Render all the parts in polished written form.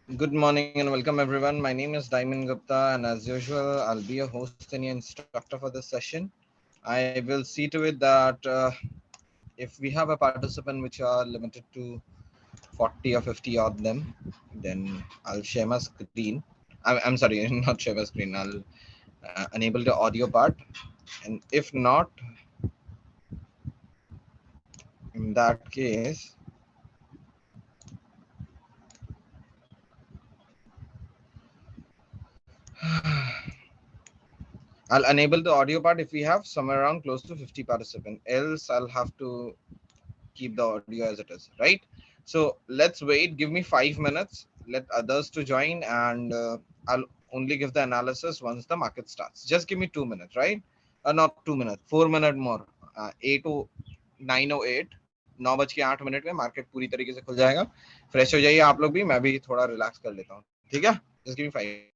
Good morning and welcome everyone. My name is Diamond Gupta, and as usual, I'll be your host and your instructor for this session. I will see to it that if we have a participant which are limited to 40 or 50 odd them, then I'll share my screen. I'm sorry, not share my screen. I'll enable the audio part, and if not, in that case, I'll enable the audio part if we have somewhere around close to 50 participants. Else, I'll have to keep the audio as it is, right? So let's wait. Give me 5 minutes. Let others to join, and I'll only give the analysis once the market starts. Just give me 2 minutes, right? Not 2 minutes, 4 minute more. 8:09:08, 9:08 में market पूरी तरीके से खुल जाएगा. Fresh हो जाइए आप लोग भी, मैं भी थोड़ा रिलैक्स कर लेता हूँ. ठीक है? Just give me 5 minutes.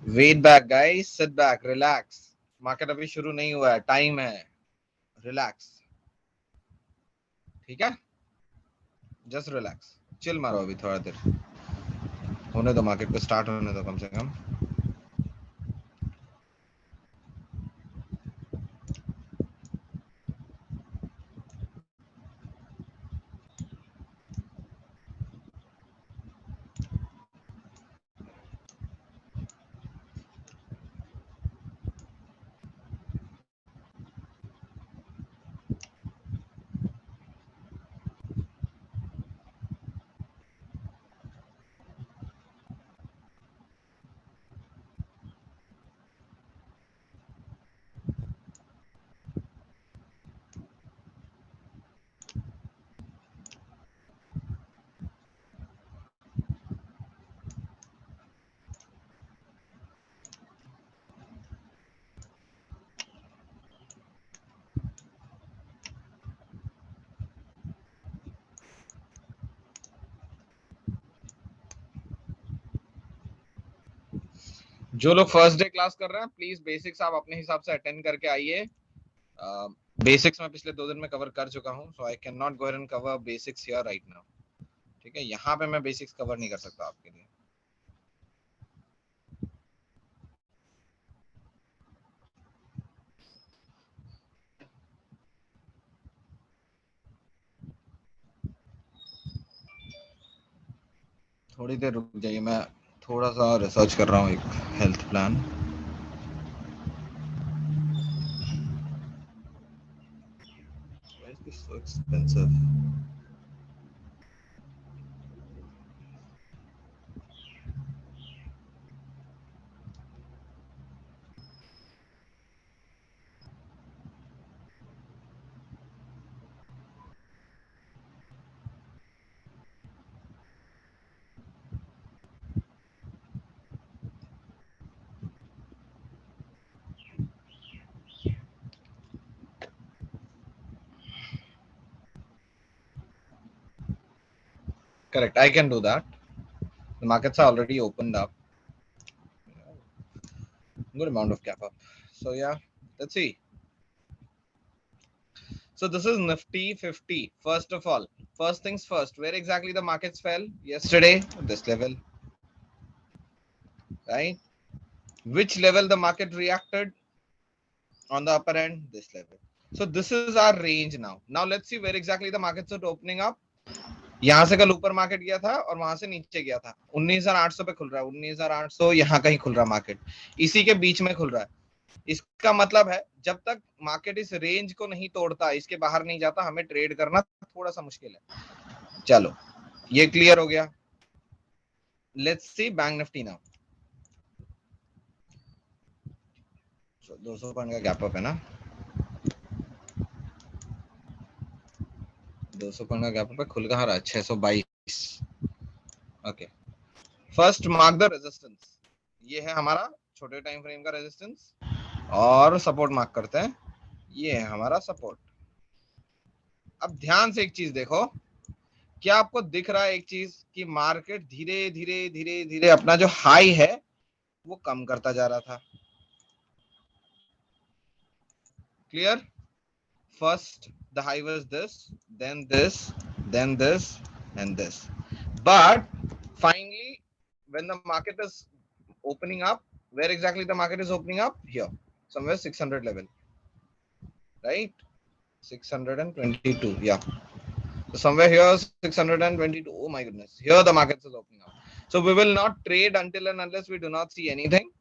Wait back, guys. Sit back. Relax. Market अभी शुरू नहीं हुआ है. टाइम है. रिलैक्स. ठीक है? Just relax. चिल मारो अभी थोड़ा देर. होने दो, मार्केट को स्टार्ट होने दो कम से कम. जो लोग फर्स्ट डे क्लास कर रहे हैं, प्लीज बेसिक्स आप अपने हिसाब से अटेंड करके आइए. बेसिक्स मैं पिछले 2 दिन में कवर कर चुका हूँ, so I can not go and cover basics here right now. ठीक है? यहाँ पे मैं बेसिक्स कवर नहीं कर सकता आपके लिए. थोड़ी देर रुक जाइए, मैं थोड़ा सा रिसर्च कर रहा हूँ एक health plan. Why is this so expensive? Correct, I can do that. The markets are already opened up. Good amount of gap up. So yeah, let's see. So this is Nifty 50. First of all, first things first, where exactly the markets fell yesterday? This level, right? Which level the market reacted on the upper end? This level. So this is our range now. Now let's see where exactly the markets are opening up. यहाँ से कल ऊपर market गया था और वहां से नीचे गया था। 19,800 पे खुल रहा है, 19,800 यहाँ कहीं खुल रहा मार्केट, इसी के बीच में खुल रहा है। इसका मतलब है जब तक मार्केट इस रेंज को नहीं तोड़ता, इसके बाहर नहीं जाता, हमें ट्रेड करना थोड़ा सा मुश्किल है। चलो ये क्लियर हो गया। Let's see bank Nifty now. 200 point का गैप अप है ना, 200 पॉइंट का गैप अप है, खुल कहाँ रहा है? 622। Okay, first mark the resistance. ये है हमारा छोटे टाइम फ्रेम का रेजिस्टेंस, और सपोर्ट मार्क करते हैं, ये है हमारा सपोर्ट। अब ध्यान से एक चीज देखो, क्या आपको दिख रहा है एक चीज कि मार्केट धीरे धीरे धीरे धीरे अपना जो हाई है वो कम करता जा रहा था। Clear? First the high was this, then this, then this and this, but finally when the market is opening up, where exactly the market is opening up? Here, somewhere 600 level, right? 622, yeah. So somewhere here 622. Oh my goodness, here the market is opening up. So we will not trade until and unless we do not see anything.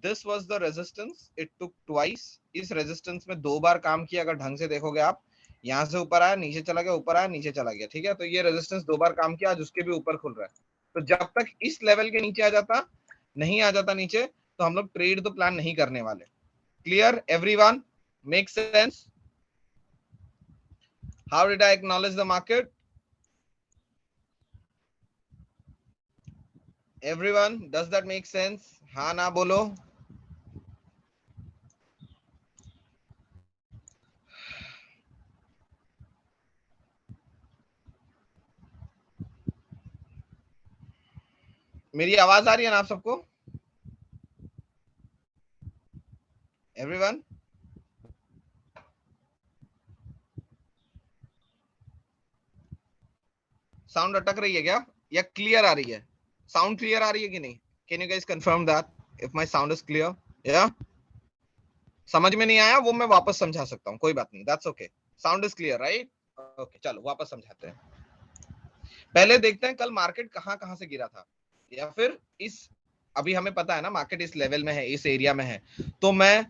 This was the resistance, it took twice. इस resistance में दो बार काम किया, अगर ढंग से देखोगे आप। यहाँ से ऊपर आया, नीचे चला गया, ऊपर आया, नीचे चला गया, ठीक है। तो ये resistance दो बार काम किया, आज उसके भी ऊपर खुल रहा है। तो जब तक इस लेवल के नीचे आ जाता, नहीं आ जाता नीचे, तो हम लोग ट्रेड तो प्लान नहीं करने वाले। Clear everyone? Make sense? How did I acknowledge the market? Everyone, does that make sense? हाँ ना बोलो। मेरी आवाज आ रही है ना आप सबको? एवरीवन? साउंड अटक रही है क्या, या क्लियर आ रही है? साउंड क्लियर आ रही है कि नहीं? Can you guys confirm that if my sound is clear? या समझ में नहीं आया वो मैं वापस समझा सकता हूँ, कोई बात नहीं, that's okay. Sound is clear right? Okay, चलो वापस समझाते हैं। पहले देखते हैं कल मार्केट कहां कहां से गिरा था, या फिर इस, अभी हमें पता है ना मार्केट इस लेवल में है, इस एरिया में है। तो मैं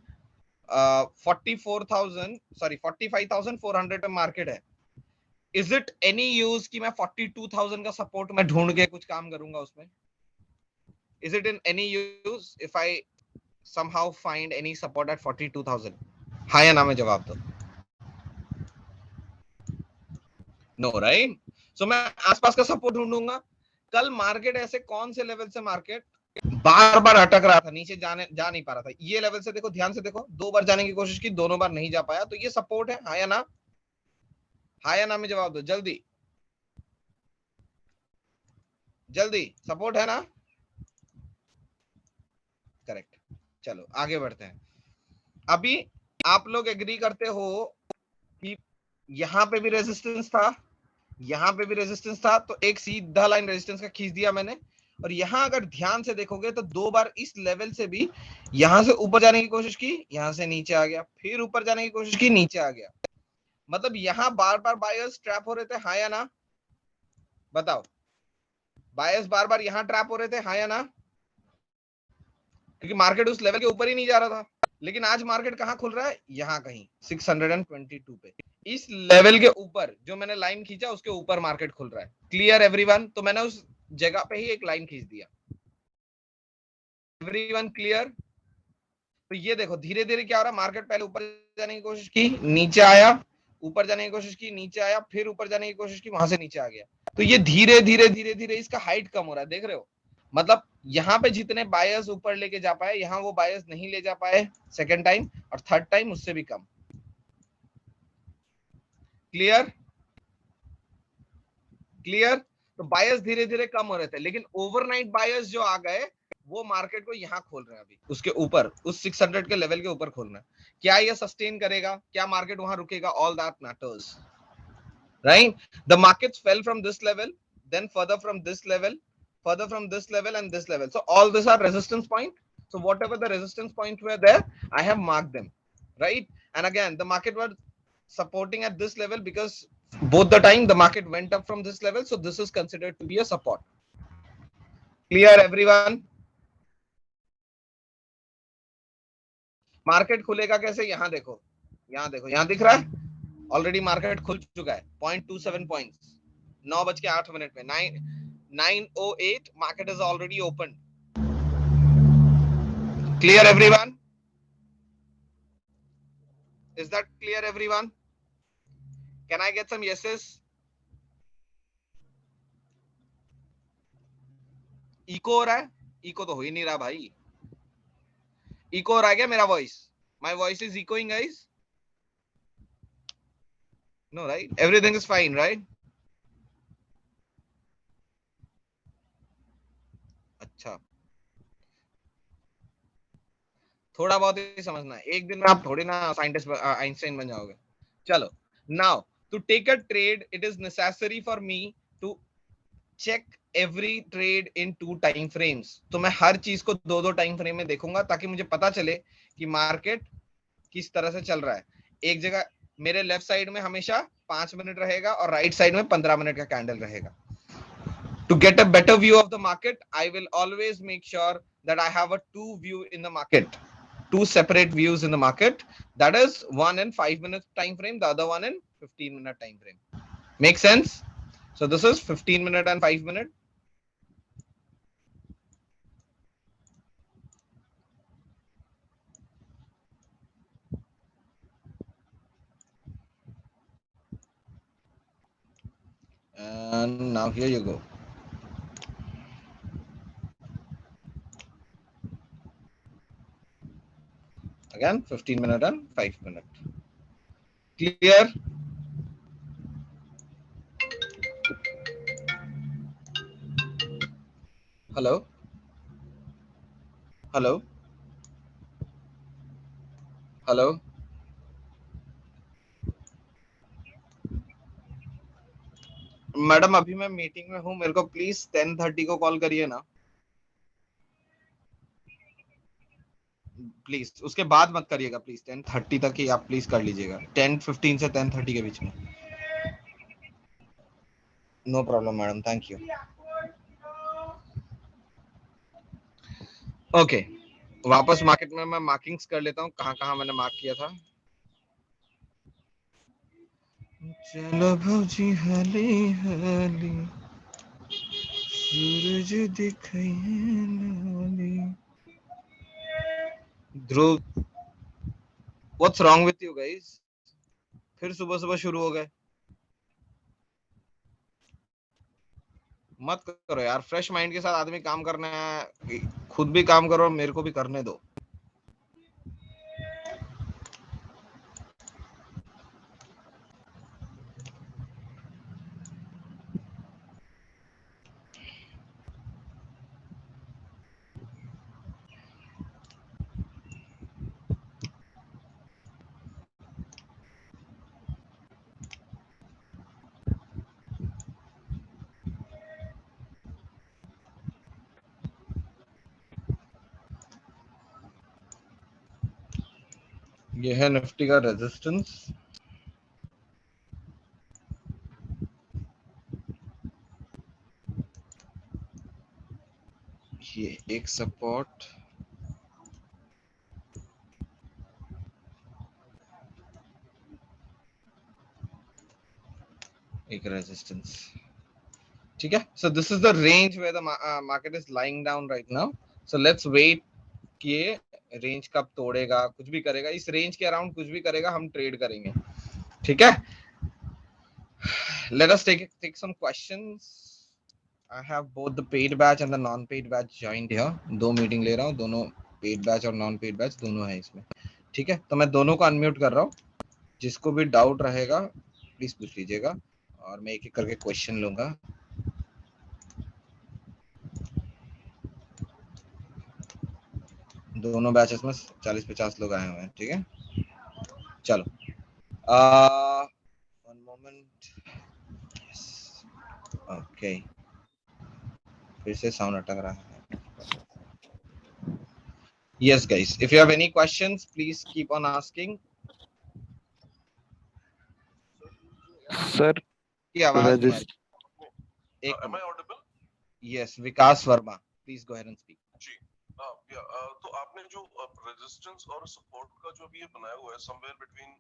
45,400 पे मार्केट है। इज इट एनी यूज कि मैं 42,000 का सपोर्ट मैं ढूंढ के कुछ काम करूंगा उसमें? Is it in any use if I somehow find any support at 42,000? हाँ या ना में जवाब दो। No right? सो मैं आसपास का सपोर्ट ढूंढूंगा। कल मार्केट ऐसे कौन से लेवल से मार्केट बार बार अटक रहा था, नीचे जा नहीं पा रहा था। ये लेवल से देखो, ध्यान से देखो, दो बार जाने की कोशिश की, दोनों बार नहीं जा पाया, तो ये सपोर्ट है। हाँ या ना? हाँ या ना में जवाब दो जल्दी जल्दी। सपोर्ट है ना? करेक्ट। चलो आगे बढ़ते हैं। अभी आप लोग एग्री करते हो कि यहाँ पे भी रेजिस्टेंस था, यहाँ पे भी रेजिस्टेंस था, तो एक सीधा लाइन रेजिस्टेंस का खींच दिया मैंने। और यहाँ अगर ध्यान से देखोगे तो दो बार इस लेवल से भी यहाँ से ऊपर जाने की कोशिश की, यहाँ से नीचे आ गया, फिर ऊपर जाने की कोशिश की, नीचे आ गया। मतलब यहाँ बार बार बायर्स ट्रैप हो रहे थे। हाँ या ना? बताओ बायस बार बार यहाँ ट्रैप हो रहे थे, हाँ या ना? क्योंकि मार्केट उस लेवल के ऊपर ही नहीं जा रहा था। लेकिन आज मार्केट कहाँ खुल रहा है? यहाँ कहीं 622 पे, इस लेवल के ऊपर जो मैंने लाइन खींचा उसके ऊपर मार्केट खुल रहा है। Clear everyone? तो मैंने उस जगह पे ही एक लाइन खींच दिया। Everyone clear? तो ये देखो धीरे धीरे क्या हो रहा है, मार्केट पहले ऊपर जाने की कोशिश की, नीचे आया, ऊपर जाने की कोशिश की, नीचे आया, फिर ऊपर जाने की कोशिश की, वहां से नीचे आ गया। तो ये धीरे धीरे धीरे धीरे इसका हाइट कम हो रहा है, देख रहे हो? मतलब यहाँ पे जितने बायर्स ऊपर लेके जा पाए, यहाँ वो बायर्स नहीं ले जा पाए सेकेंड टाइम, और थर्ड टाइम उससे भी कम। क्लियर? क्लियर? तो बायर्स धीरे धीरे कम हो रहे थे, लेकिन ओवरनाइट बायर्स जो आ गए वो मार्केट को यहाँ खोल रहे हैं, अभी उसके ऊपर, उस 600 के लेवल के ऊपर खोल रहे हैं। क्या ये सस्टेन करेगा? क्या मार्केट वहां रुकेगा? All that matters, right? The markets fell from this level, then further from this level, further from this level and this level. So all these are resistance point. So whatever the resistance points were there, I have marked them, right? And again, the market was supporting at this level because both the time the market went up from this level. So this is considered to be a support. Clear everyone? Market खुलेगा कैसे? यहाँ देखो, यहाँ देखो, यहाँ दिख रहा है ऑलरेडी मार्केट खुल चुका है 0.27 पॉइंट्स, 9:08 में 9:08 market is already open. Clear everyone? Is that clear everyone? Can I get some yeses? Eco हो रहा है? इको तो हो ही नहीं रहा भाई। इको हो रहा है क्या मेरा voice? My voice is echoing guys? No, right? Everything is fine, right? अच्छा, थोड़ा बहुत ही समझना है, एक दिन में आप थोड़ी ना साइंटिस्ट आइंस्टाइन बन जाओगे। चलो, now to take a trade it is necessary for me to check every trade in 2 time frames. तो मैं हर चीज को 2-2 टाइम फ्रेम में देखूंगा ताकि मुझे पता चले कि मार्केट किस तरह से चल रहा है। एक जगह मेरे लेफ्ट साइड में हमेशा 5 मिनट रहेगा और राइट साइड में 15 मिनट का कैंडल रहेगा। To get a better view of the market, I will always make sure that I have a 2 view in the market, 2 separate views in the market. That is one in 5 minute time frame, the other one in 15-minute time frame. Make sense? So this is 15-minute and 5-minute. And now here you go. Again, 15-minute and 5-minute. Clear? Hello? Hello? Hello? Madam अभी मैं meeting में हूँ, मेरे को please 10:30 को call करिए ना please, उसके बाद मत करिएगा प्लीज, 10:30 तक ही आप प्लीज कर लीजिएगा, 10:15 से 10:30 के बीच में। No problem madam, thank you. Okay, वापस मार्केट में मैं मार्किंग्स कर लेता हूँ, कहाँ कहाँ मैंने मार्क किया था। चलो भौजी हाली हाली सूरज दिखाई नाली। Dhruv, what's wrong with you guys? फिर सुबह सुबह शुरू हो गए? मत करो यार, फ्रेश माइंड के साथ आदमी काम करना है, खुद भी काम करो, मेरे को भी करने दो। ये है निफ्टी का रेजिस्टेंस। ये एक सपोर्ट, एक रेजिस्टेंस, ठीक है. So this is the range where the market is lying down right now. So let's wait कि ये रेंज कब तोड़ेगा, कुछ भी करेगा इस रेंज के अराउंड, कुछ भी करेगा हम ट्रेड करेंगे, ठीक है. Let us take some questions. I have both the paid batch and the non-paid batch joined here. दो मीटिंग ले रहा हूँ, दोनों पेड बैच और नॉन पेड बैच दोनों है इसमें, ठीक है. तो मैं दोनों को अनम्यूट कर रहा हूँ. जिसको भी डाउट रहेगा प्लीज पूछ लीजिएगा और मैं एक एक करके क्वेश्चन लूंगा. दोनों बैचेस में 40-50 लोग आए हुए हैं, ठीक है. चलो, वन मोमेंट. ओके, फिर से साउंड अटक रहा है. Yes guys, if you have any questions please keep on asking. Sir, की आवाज नहीं आ रही. Am I audible? Yes, Vikas Verma, please go ahead and speak. जी, तो आपने जो रेजिस्टेंस और सपोर्ट का जो भी ये बनाया हुआ है समवेयर बिटवीन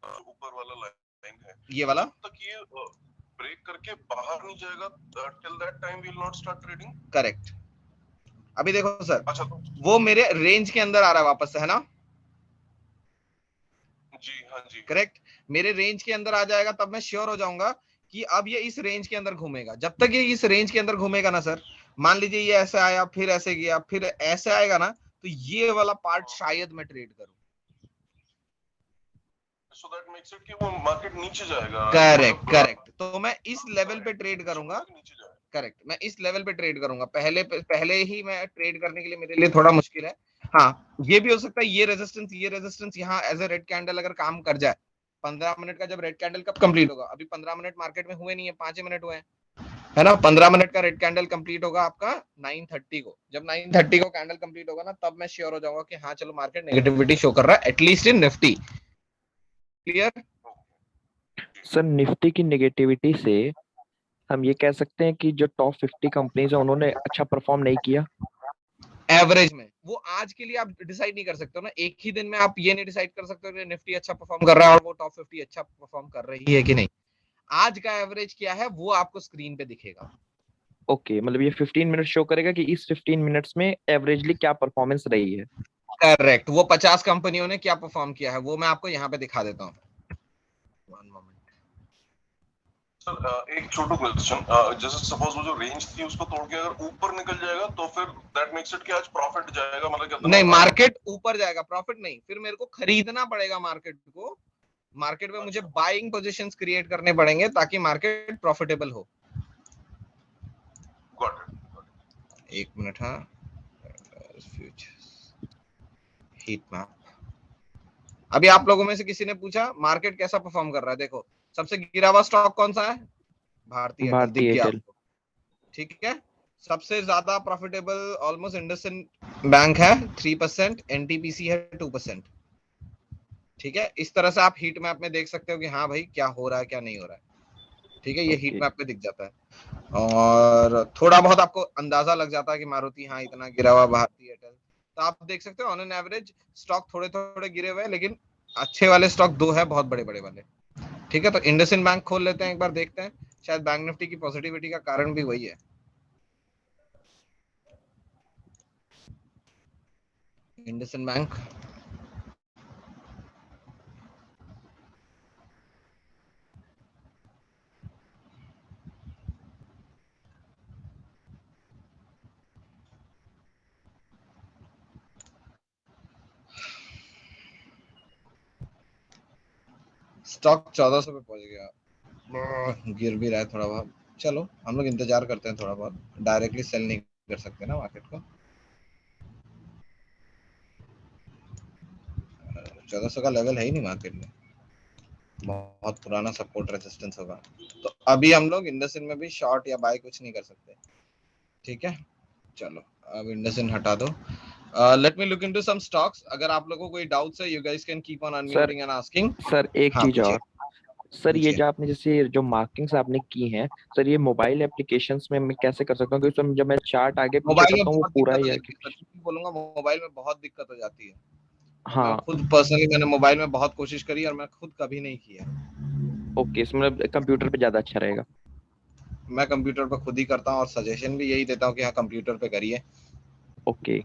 जो ऊपर वाला लाइन है, ये वाला तक ये ब्रेक करके बाहर नहीं जाएगा, till that time we will not start trading. Correct. अभी देखो सर, अच्छा, तो वो मेरे रेंज के अंदर आ रहा है वापस से, है ना. जी हाँ जी, करेक्ट. मेरे रेंज के अंदर आ जाएगा तब मैं श्योर हो जाऊंगा कि अब ये इस रेंज के अंदर घूमेगा. जब तक ये इस रेंज के अंदर घूमेगा ना सर, मान लीजिए ये ऐसे आया, फिर ऐसे गया, फिर ऐसे आएगा ना, तो ये वाला पार्ट शायद मैं ट्रेड करूं. सो दैट मेक्स इट कि वो मार्केट नीचे जाएगा. Correct correct. तो मैं इस लेवल पे ट्रेड करूंगा. नीचे जाएगा. करेक्ट, मैं इस लेवल पे ट्रेड करूंगा. पहले ही मैं ट्रेड करने के लिए मेरे लिए थोड़ा मुश्किल है. हाँ, ये भी हो सकता है ये रेजिस्टेंस यहाँ एज ए रेड कैंडल अगर काम कर जाए. 15 मिनट का जब रेड कैंडल कब कंप्लीट होगा, अभी 15 मिनट मार्केट में हुए नहीं है, 5 मिनट हुए हैं, है ना. 15 मिनट का रेड कैंडल कंप्लीट होगा आपका 9:30 को. जब 9:30 को कैंडल कंप्लीट होगा ना, तब मैं श्योर हो जाऊंगा कि हाँ चलो मार्केट नेगेटिविटी शो कर रहा है, at least in Nifty. Clear. Sir Nifty की नेगेटिविटी से हम ये कह सकते हैं कि जो टॉप 50 कंपनीज है उन्होंने अच्छा परफॉर्म नहीं किया एवरेज में. वो आज के लिए आप डिसाइड नहीं कर सकते हो ना, एक ही दिन में आप ये नहीं डिसाइड कर सकते हो कि निफ्टी अच्छा परफॉर्म कर रहा है और वो टॉप 50 अच्छा परफॉर्म कर रही है कि नहीं. आज का एवरेज क्या है वो आपको स्क्रीन पे दिखेगा. ओके, मतलब ये 15 मिनट शो करेगा कि इस 15 मिनट्स में एवरेजली क्या परफॉर्मेंस रही है. करेक्ट. वो 50 कंपनियों ने क्या परफॉर्म किया है वो मैं आपको यहाँ पे दिखा देता हूँ. सर एक छोटा क्वेश्चन, जैसे सपोज वो जो रेंज थी उसको तोड़ के अगर ऊपर निकल जाएगा तो फिर दैट मेक्स इट कि आज प्रॉफिट जाएगा, मतलब कितना. नहीं, मार्केट ऊपर जाएगा, प्रॉफिट नहीं. फिर मेरे को खरीदना पड़ेगा मार्केट को. मार्केट में मुझे बाइंग पोजीशंस क्रिएट करने पड़ेंगे ताकि मार्केट प्रॉफिटेबल हो. Got it. एक मिनट. हाँ, हीट मैप. अभी आप लोगों में से किसी ने पूछा मार्केट कैसा परफॉर्म कर रहा है. देखो, सबसे गिरा हुआ स्टॉक कौन सा है, भारतीय एयरटेल. ठीक है. सबसे ज्यादा प्रॉफिटेबल ऑलमोस्ट इंडसइंड बैंक है 3%, एनटीपीसी है 2%. ठीक है. इस तरह से आप हीट मैप में देख सकते हो कि हाँ भाई क्या हो रहा है क्या नहीं हो रहा है. ठीक है, ये हीट मैप पे दिख जाता है और थोड़ा बहुत आपको अंदाजा लग जाता है कि मारुति हाँ इतना गिरा हुआ, भारतीय एयरटेल. तो आप देख सकते हो ऑन एन एवरेज स्टॉक थोड़े थोड़े गिरे हुए हैं, लेकिन अच्छे वाले स्टॉक दो है, बहुत बड़े बड़े वाले. ठीक है. तो इंडसइंड बैंक खोल लेते हैं, एक बार देखते हैं. शायद बैंक निफ्टी की पॉजिटिविटी का कारण भी वही है. इंडसइंड बैंक. स्टॉक 1400 पे पहुंच गया, गिर भी रहा है थोड़ा बहुत. चलो हम लोग इंतजार करते हैं थोड़ा बहुत, डायरेक्टली सेल नहीं कर सकते ना मार्केट को. 1400 का लेवल है ही नहीं मार्केट में, बहुत पुराना सपोर्ट रेजिस्टेंस होगा. तो अभी हम लोग इंडसइंड में भी शॉर्ट या बाय कुछ नहीं कर सकते. ठीक है. चलो अब इंडसइंड हटा दो. Let me look into some stocks. अगर आप लोगों को कोई डाउट्स है, you guys can keep on unmuting and asking. Sir एक हाँ, चीज और, सर ये पूछिए। जो आपने जैसे जो मार्किंग्स आपने की हैं सर, ये मोबाइल एप्लीकेशंस में मैं कैसे कर सकता हूँ? क्योंकि उसमें जब मैं चार्ट आगे पीछे मोबाइल में करता हूँ वो बहुत पूरा दिक्कत ही हो है जाती कि है, सच में बोलूंगा मोबाइल में बहुत दिक्कत हो जाती है। और मैं हाँ। खुद पर्सनली मैंने मोबाइल में बहुत कोशिश करी और मैं खुद कभी नहीं किया। ओके, इसमें मतलब कंप्यूटर पे ज्यादा अच्छा रहेगा। मैं कंप्यूटर पर खुद ही करता हूँ और सजेशन भी यही देता हूँ कि हाँ कंप्यूटर पे करिए। ओके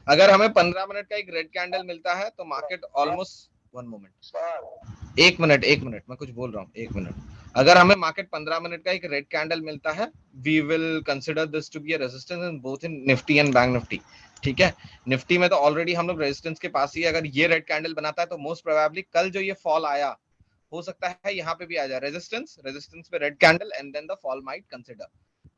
अगर हमें 15 मिनट का एक रेड कैंडल मिलता है तो मार्केट ऑलमोस्ट 1 मिनट, 1 मिनट मैं कुछ बोल रहा हूँ, 1 मिनट। अगर हमें मार्केट 15 मिनट का एक रेड कैंडल मिलता है, we will consider this to be a resistance in both in Nifty and bank Nifty. ठीक है, निफ्टी में तो ऑलरेडी हम लोग रेजिस्टेंस के पास ही है। अगर ये रेड कैंडल बनाता है तो मोस्ट प्रोबेबली कल जो ये फॉल आया हो सकता है यहाँ पे भी आ जाए रेजिस्टेंस, रेजिस्टेंस पे red candle and then the fall might consider.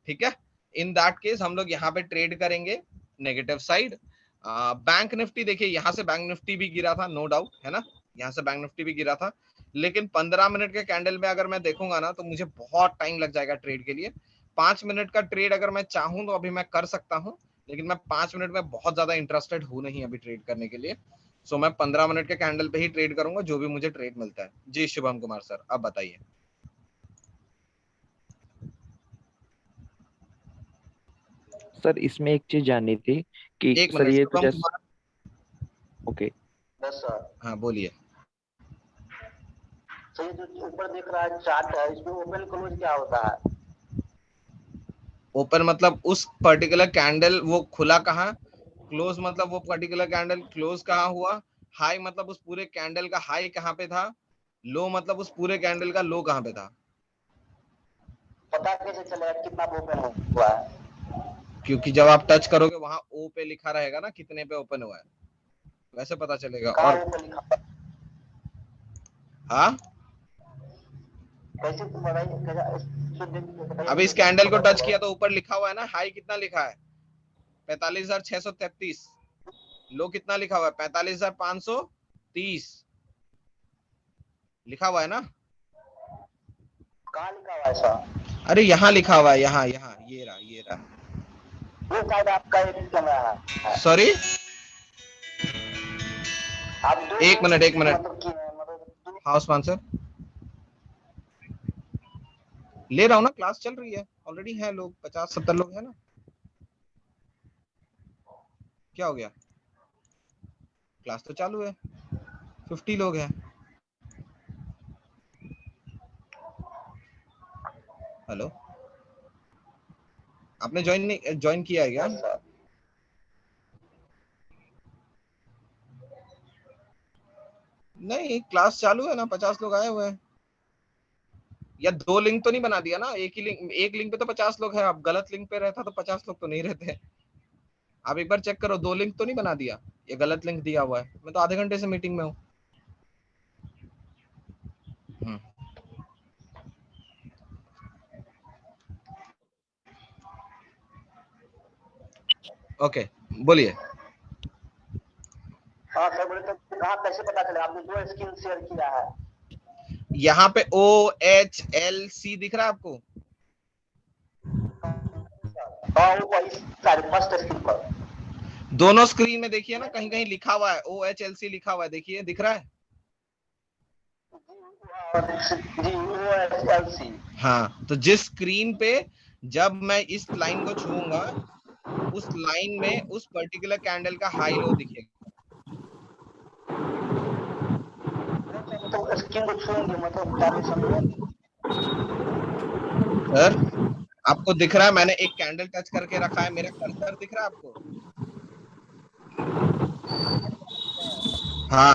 ठीक है, इन दैट केस हम लोग यहाँ पे ट्रेड करेंगे नेगेटिव साइड। बैंक निफ्टी देखिए, यहाँ से बैंक निफ्टी भी गिरा था, नो डाउट है ना, यहाँ से बैंक निफ्टी भी गिरा था। लेकिन 15 मिनट के कैंडल में अगर मैं देखूंगा ना तो मुझे बहुत टाइम लग जाएगा ट्रेड के लिए। 5 मिनट का ट्रेड अगर मैं चाहूँ तो अभी मैं कर सकता हूँ, लेकिन मैं 5 मिनट में बहुत ज्यादा इंटरेस्टेड हूँ नहीं अभी ट्रेड करने के लिए। सो मैं 15 मिनट के कैंडल पे ही ट्रेड करूंगा जो भी मुझे ट्रेड मिलता है। जी शुभम कुमार सर, अब बताइए। सर, इसमें एक चीज जाननी थी कि एक सर मिनट ये तो शुभम जैसे कुमार। Okay yes sir. हाँ बोलिए। तो ये जो ऊपर दिख रहा है चार्ट है, इसमें ओपन क्लोज क्या होता है? ओपन मतलब उस पर्टिकुलर कैंडल वो खुला कहाँ, क्लोज मतलब वो पर्टिकुलर कैंडल क्लोज कहाँ हुआ, हाई मतलब उस पूरे कैंडल का हाई कहाँ पे था, लो मतलब उस पूरे कैंडल का लो कहाँ पे था। पता कैसे चलेगा कितना ओपन हुआ है? क्योंकि जब आप टच करोगे वहां ओ पे लिखा रहेगा ना कितने पे ओपन हुआ है, वैसे पता चलेगा। कहाँ और ओपन लिखा हुआ है? हाँ, कैसे बताइए, बताइए अब इस कैसे कैंडल को पता टच किया चलेगा? तो ऊपर लिखा हुआ है ना, हाई कितना लिखा है 45,633, लो कितना लिखा हुआ है 45,530 लिखा हुआ है ना। कहाँ लिखा हुआ है सर? अरे यहाँ लिखा हुआ है, यहाँ यहाँ ये रहा, ये रहा। ये शायद आपका एक कैमरा है। सॉरी, आप दो एक मिनट एक मिनट। मतलब किए हैं, मतलब हाँ उस्मान सर, ले रहा हूँ ना, क्लास चल रही है ऑलरेडी, है लोग 50-70 लोग है ना। क्या हो गया, क्लास तो चालू है, 50 लोग हैं। हेलो, आपने ज्वाइन किया है क्या? Yes sir. नहीं, क्लास चालू है ना, 50 लोग आए हुए हैं। या दो लिंक तो नहीं बना दिया ना, एक ही लिंक, एक लिंक पे तो 50 लोग हैं। आप गलत लिंक पे रहता तो 50 लोग तो नहीं रहते। आप एक बार चेक करो, दो लिंक तो नहीं बना दिया, ये गलत लिंक दिया हुआ है। मैं तो आधे घंटे से मीटिंग में हूँ। ओके, बोलिए। हाँ सर, बोले तो कहाँ कैसे पता चलेगा? आपने दो स्क्रीन शेयर किया है। यहाँ पे OHLC दिख रहा है आपको? हाँ वो इस साइड फर्स्ट स्क्रीन पर। दोनों स्क्रीन में देखिए ना, कहीं कहीं लिखा हुआ है OHLC लिखा हुआ है, देखिए दिख रहा है? जी OHLC। हाँ, तो जिस स्क्रीन पे जब मैं इस लाइन को छूऊंगा उस लाइन में उस पर्टिकुलर कैंडल का हाई लो दिखेगा। तो स्क्रीन को छूएंगे मतलब क्या समझे? सर, आपको दिख रहा है मैंने एक कैंडल टच करके रखा है, मेरा कर्सर दिख रहा है आपको? हाँ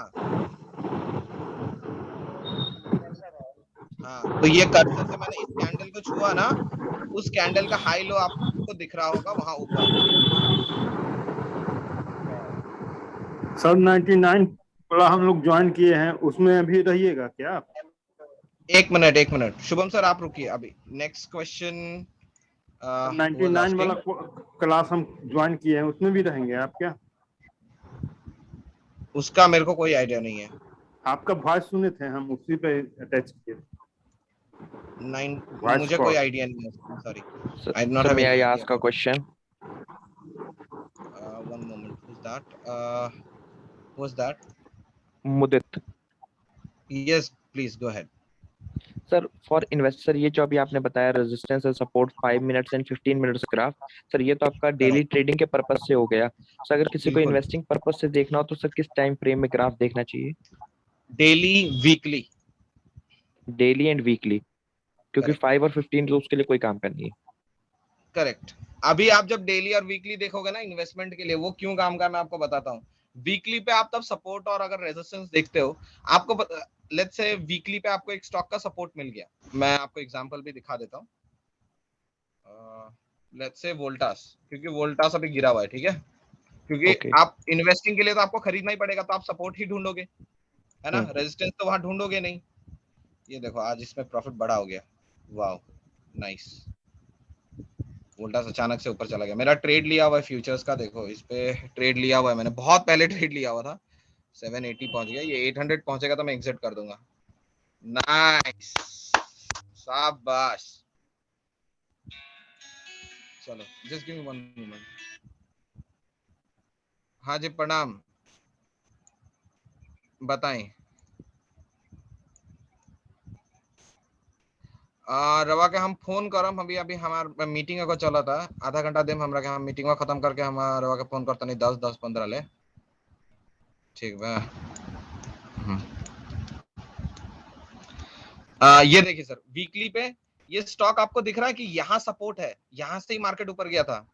हाँ, तो ये कर्सर से मैंने इस कैंडल को छुआ ना, उस कैंडल का हाई लो आपको दिख रहा होगा वहां ऊपर। सर 99 वाला हम लोग ज्वाइन किए हैं, उसमें भी रहिएगा क्या आप? एक मिनट एक मिनट, शुभम सर आप रुकिए, अभी नेक्स्ट क्वेश्चन 99 वाला क्लास हम ज्वाइन किए हैं, उसमें भी रहेंगे आप क्या? उसका मेरे को कोई आइडिया नहीं है। आपका वॉइस सुने थे हम, उसी पे अटैच किए। मुझे कोई आइडिया नहीं है, sorry, I do not sir have may any I idea. Ask a question? One moment, who's that? Who's that? Mudit. Yes, please go ahead. Sir for investor ये जो अभी आपने बताया resistance and support 5 minutes and 15 minutes graph, sir ये तो आपका daily Correct. Trading के purpose से हो गया। सर अगर किसी को बिल्कुल। इन्वेस्टिंग पर्पस से देखना हो तो सर किस टाइम फ्रेम में ग्राफ देखना चाहिए? Daily, weekly. Daily and weekly, क्योंकि Correct. 5 और 15 तो उसके लिए कोई काम का नहीं है। करेक्ट। अभी आप जब डेली और वीकली देखोगे ना इन्वेस्टमेंट के लिए, वो क्यों काम का मैं आपको बताता हूँ। वीकली पे आप तब सपोर्ट और अगर रेजिस्टेंस देखते हो, आपको लेट्स से वीकली पे आपको एक स्टॉक का सपोर्ट मिल गया, मैं आपको एग्जांपल भी दिखा देता हूँ। लेट्स से वोल्टास, क्योंकि वोल्टास अभी गिरा हुआ है, ठीक है, क्योंकि ओके। आप इन्वेस्टिंग के लिए तो आपको खरीदना ही पड़ेगा, तो आप सपोर्ट ही ढूंढोगे, है ना, रेजिस्टेंस तो वहां ढूंढोगे नहीं। ये देखो आज इसमें प्रॉफिट बड़ा हो गया, वाओ नाइस। वोल्टास अचानक से ऊपर चला गया। मेरा ट्रेड लिया हुआ है फ्यूचर्स का, देखो इस पे ट्रेड लिया हुआ है मैंने, बहुत पहले ट्रेड लिया हुआ था। 780 पहुंच गया, ये 800 पहुंचेगा तो मैं एग्जिट कर दूंगा। नाइस, शाबाश। चलो just give me one moment. हाँ जी प्रणाम, बताएं। रवा के हम फोन करम, अभी अभी हमार मीटिंग को चला था, आधा घंटा देम हमरा के, हम मीटिंग खत्म करके हम रवा के फोन करता नहीं 10-15 ले, ठीक बा। ये देखिए सर वीकली पे ये स्टॉक आपको दिख रहा है कि यहाँ सपोर्ट है, यहाँ से ही मार्केट ऊपर गया था,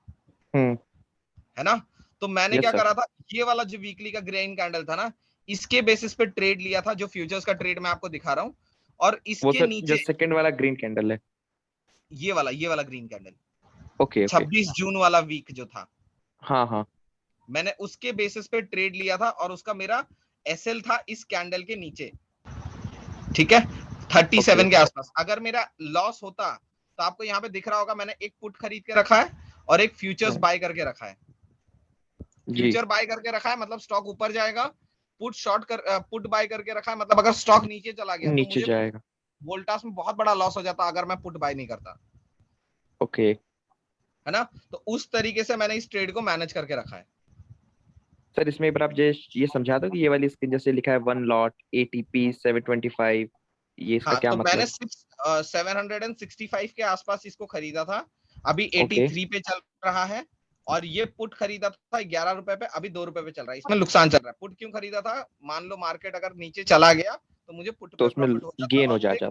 है ना। तो मैंने क्या करा था, ये वाला जो वीकली का ग्रीन कैंडल था ना, इसके बेसिस पे ट्रेड लिया था, जो फ्यूचर्स का ट्रेड मैं आपको दिखा रहा हूँ। और इसके नीचे जो सेकंड वाला ग्रीन कैंडल है, ये वाला ग्रीन कैंडल, ओके 26 जून वाला वीक जो था, हाँ हाँ, मैंने उसके बेसिस पे ट्रेड लिया था, और उसका मेरा एसएल था इस कैंडल के नीचे, ठीक है, 37 के आसपास। अगर मेरा लॉस होता तो आपको यहाँ पे दिख रहा होगा, मैंने एक पुट खरीद के रखा है और एक फ्यूचर्स बाय करके रखा है। फ्यूचर बाय करके रखा है मतलब स्टॉक ऊपर जाएगा, पुट बाय करके रखा है मतलब अगर स्टॉक नीचे चला गया नीचे तो मुझे जाएगा। वोल्टास में बहुत बड़ा लॉस हो जाता अगर मैं पुट बाय नहीं करता, ओके, है ना। तो उस तरीके से मैंने इस ट्रेड को मैनेज करके रखा है। सर इसमें एक बार आप ये समझा दो कि ये वाली स्क्रीन जैसे लिखा है 1 लॉट ATP 725, ये इसका हाँ, क्या तो मतलब मैंने है? 765 के आसपास इसको खरीदा था, अभी 83 पे चल रहा है। और ये पुट खरीदा था 11 रुपए पे, अभी 2 रुपए पे चल रहा है, इसमें नुकसान चल रहा है। पुट क्यों खरीदा था, मान लो मार्केट अगर नीचे चला गया तो मुझे पुट तो पे उसमें प्रॉफिट हो जाता गेन हो और मुझे जाता।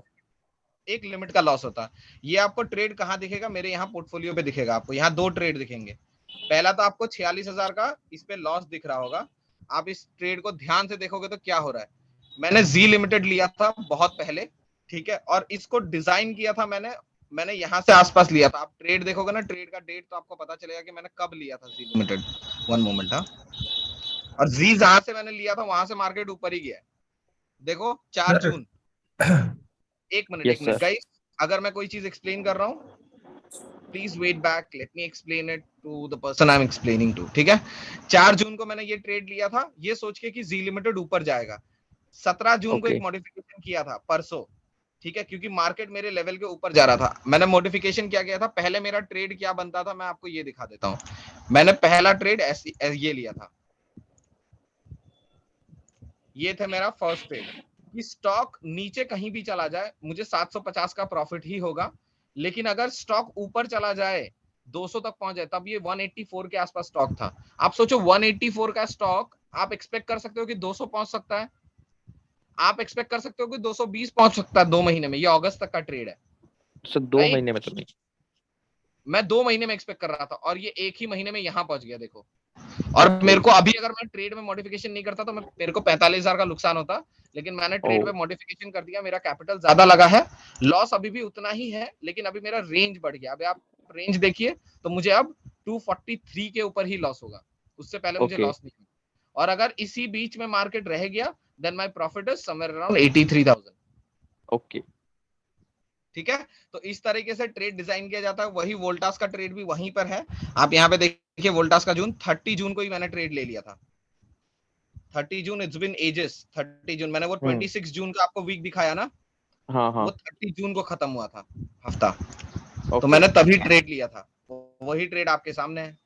एक लिमिट का लॉस होता। ये आपको ट्रेड कहाँ दिखेगा, मेरे यहाँ पोर्टफोलियो पे दिखेगा, आपको यहाँ 2 ट्रेड दिखेंगे। पहला तो आपको 46,000 का इस पे लॉस दिख रहा होगा, आप इस ट्रेड को ध्यान से देखोगे तो क्या हो रहा है, मैंने जी लिमिटेड लिया था बहुत पहले, ठीक है, और इसको डिजाइन किया था मैंने यहाँ से आसपास लिया था। आप ट्रेड देखोगे ना, ट्रेड का डेट तो आपको पता चलेगा कि मैंने कब लिया था जी लिमिटेड। वन मोमेंट, हाँ। और जी जहां से मैंने लिया था वहां से मार्केट ऊपर ही गया है, देखो 4 जून। एक मिनट गाइस, अगर मैं कोई चीज एक्सप्लेन कर रहा हूँ please wait back, let me explain it to the person I am explaining to, ठीक है। 4 जून को मैंने ये ट्रेड लिया था, ये सोच के कि जी लिमिटेड ऊपर जाएगा। 17 जून को एक मॉडिफिकेशन किया था परसों, ठीक है, क्योंकि मार्केट मेरे लेवल के ऊपर जा रहा था। मैंने मॉडिफिकेशन क्या किया था, पहले मेरा ट्रेड क्या बनता था मैं आपको ये दिखा देता हूँ। मैंने पहला ट्रेड ये लिया था, ये था मेरा फर्स्ट ट्रेड कि स्टॉक नीचे कहीं भी चला जाए मुझे 750 का प्रॉफिट ही होगा, लेकिन अगर स्टॉक ऊपर चला जाए 200 तक पहुंच जाए, तब ये 184 के आसपास स्टॉक था। आप सोचो 184 का स्टॉक, आप एक्सपेक्ट कर सकते हो कि 200 पहुंच सकता है, आप एक्सपेक्ट कर सकते हो कि 220 पहुंच सकता है 2 महीने में। ये अगस्त तक का ट्रेड है सर, 2 महीने में तो नहीं, मैं 2 महीने में एक्सपेक्ट कर रहा था, और ये एक ही महीने में यहाँ पहुंच गया, देखो। और मेरे को अभी अगर मैं ट्रेड में मॉडिफिकेशन नहीं करता तो मेरे को 45,000 का नुकसान होता, लेकिन मैंने ट्रेड में मॉडिफिकेशन कर दिया, मेरा कैपिटल ज्यादा लगा है, लॉस अभी भी उतना ही है, लेकिन अभी मेरा रेंज बढ़ गया। अभी आप रेंज देखिए तो मुझे अब 243 के ऊपर ही लॉस होगा, उससे पहले मुझे लॉस नहीं होगा। और अगर इसी बीच में मार्केट रह गया then my profit is somewhere around 83,000। Okay, ठीक है, तो इस तरीके से ट्रेड डिजाइन किया जाता है। वही वोल्टास का ट्रेड भी वहीं पर है, आप यहाँ पे देखिए वोल्टास का 30 जून को ही मैंने ट्रेड ले लिया था। 30 जून, इट्स बीन एजेस। 30 जून मैंने वो 26 जून का आपको वीक दिखाया ना, हाँ हाँ, वो 30 जून को खत्म हुआ था हफ्ता, तो मैंने तभी ट्रेड लिया था, वही ट्रेड आपके सामने है।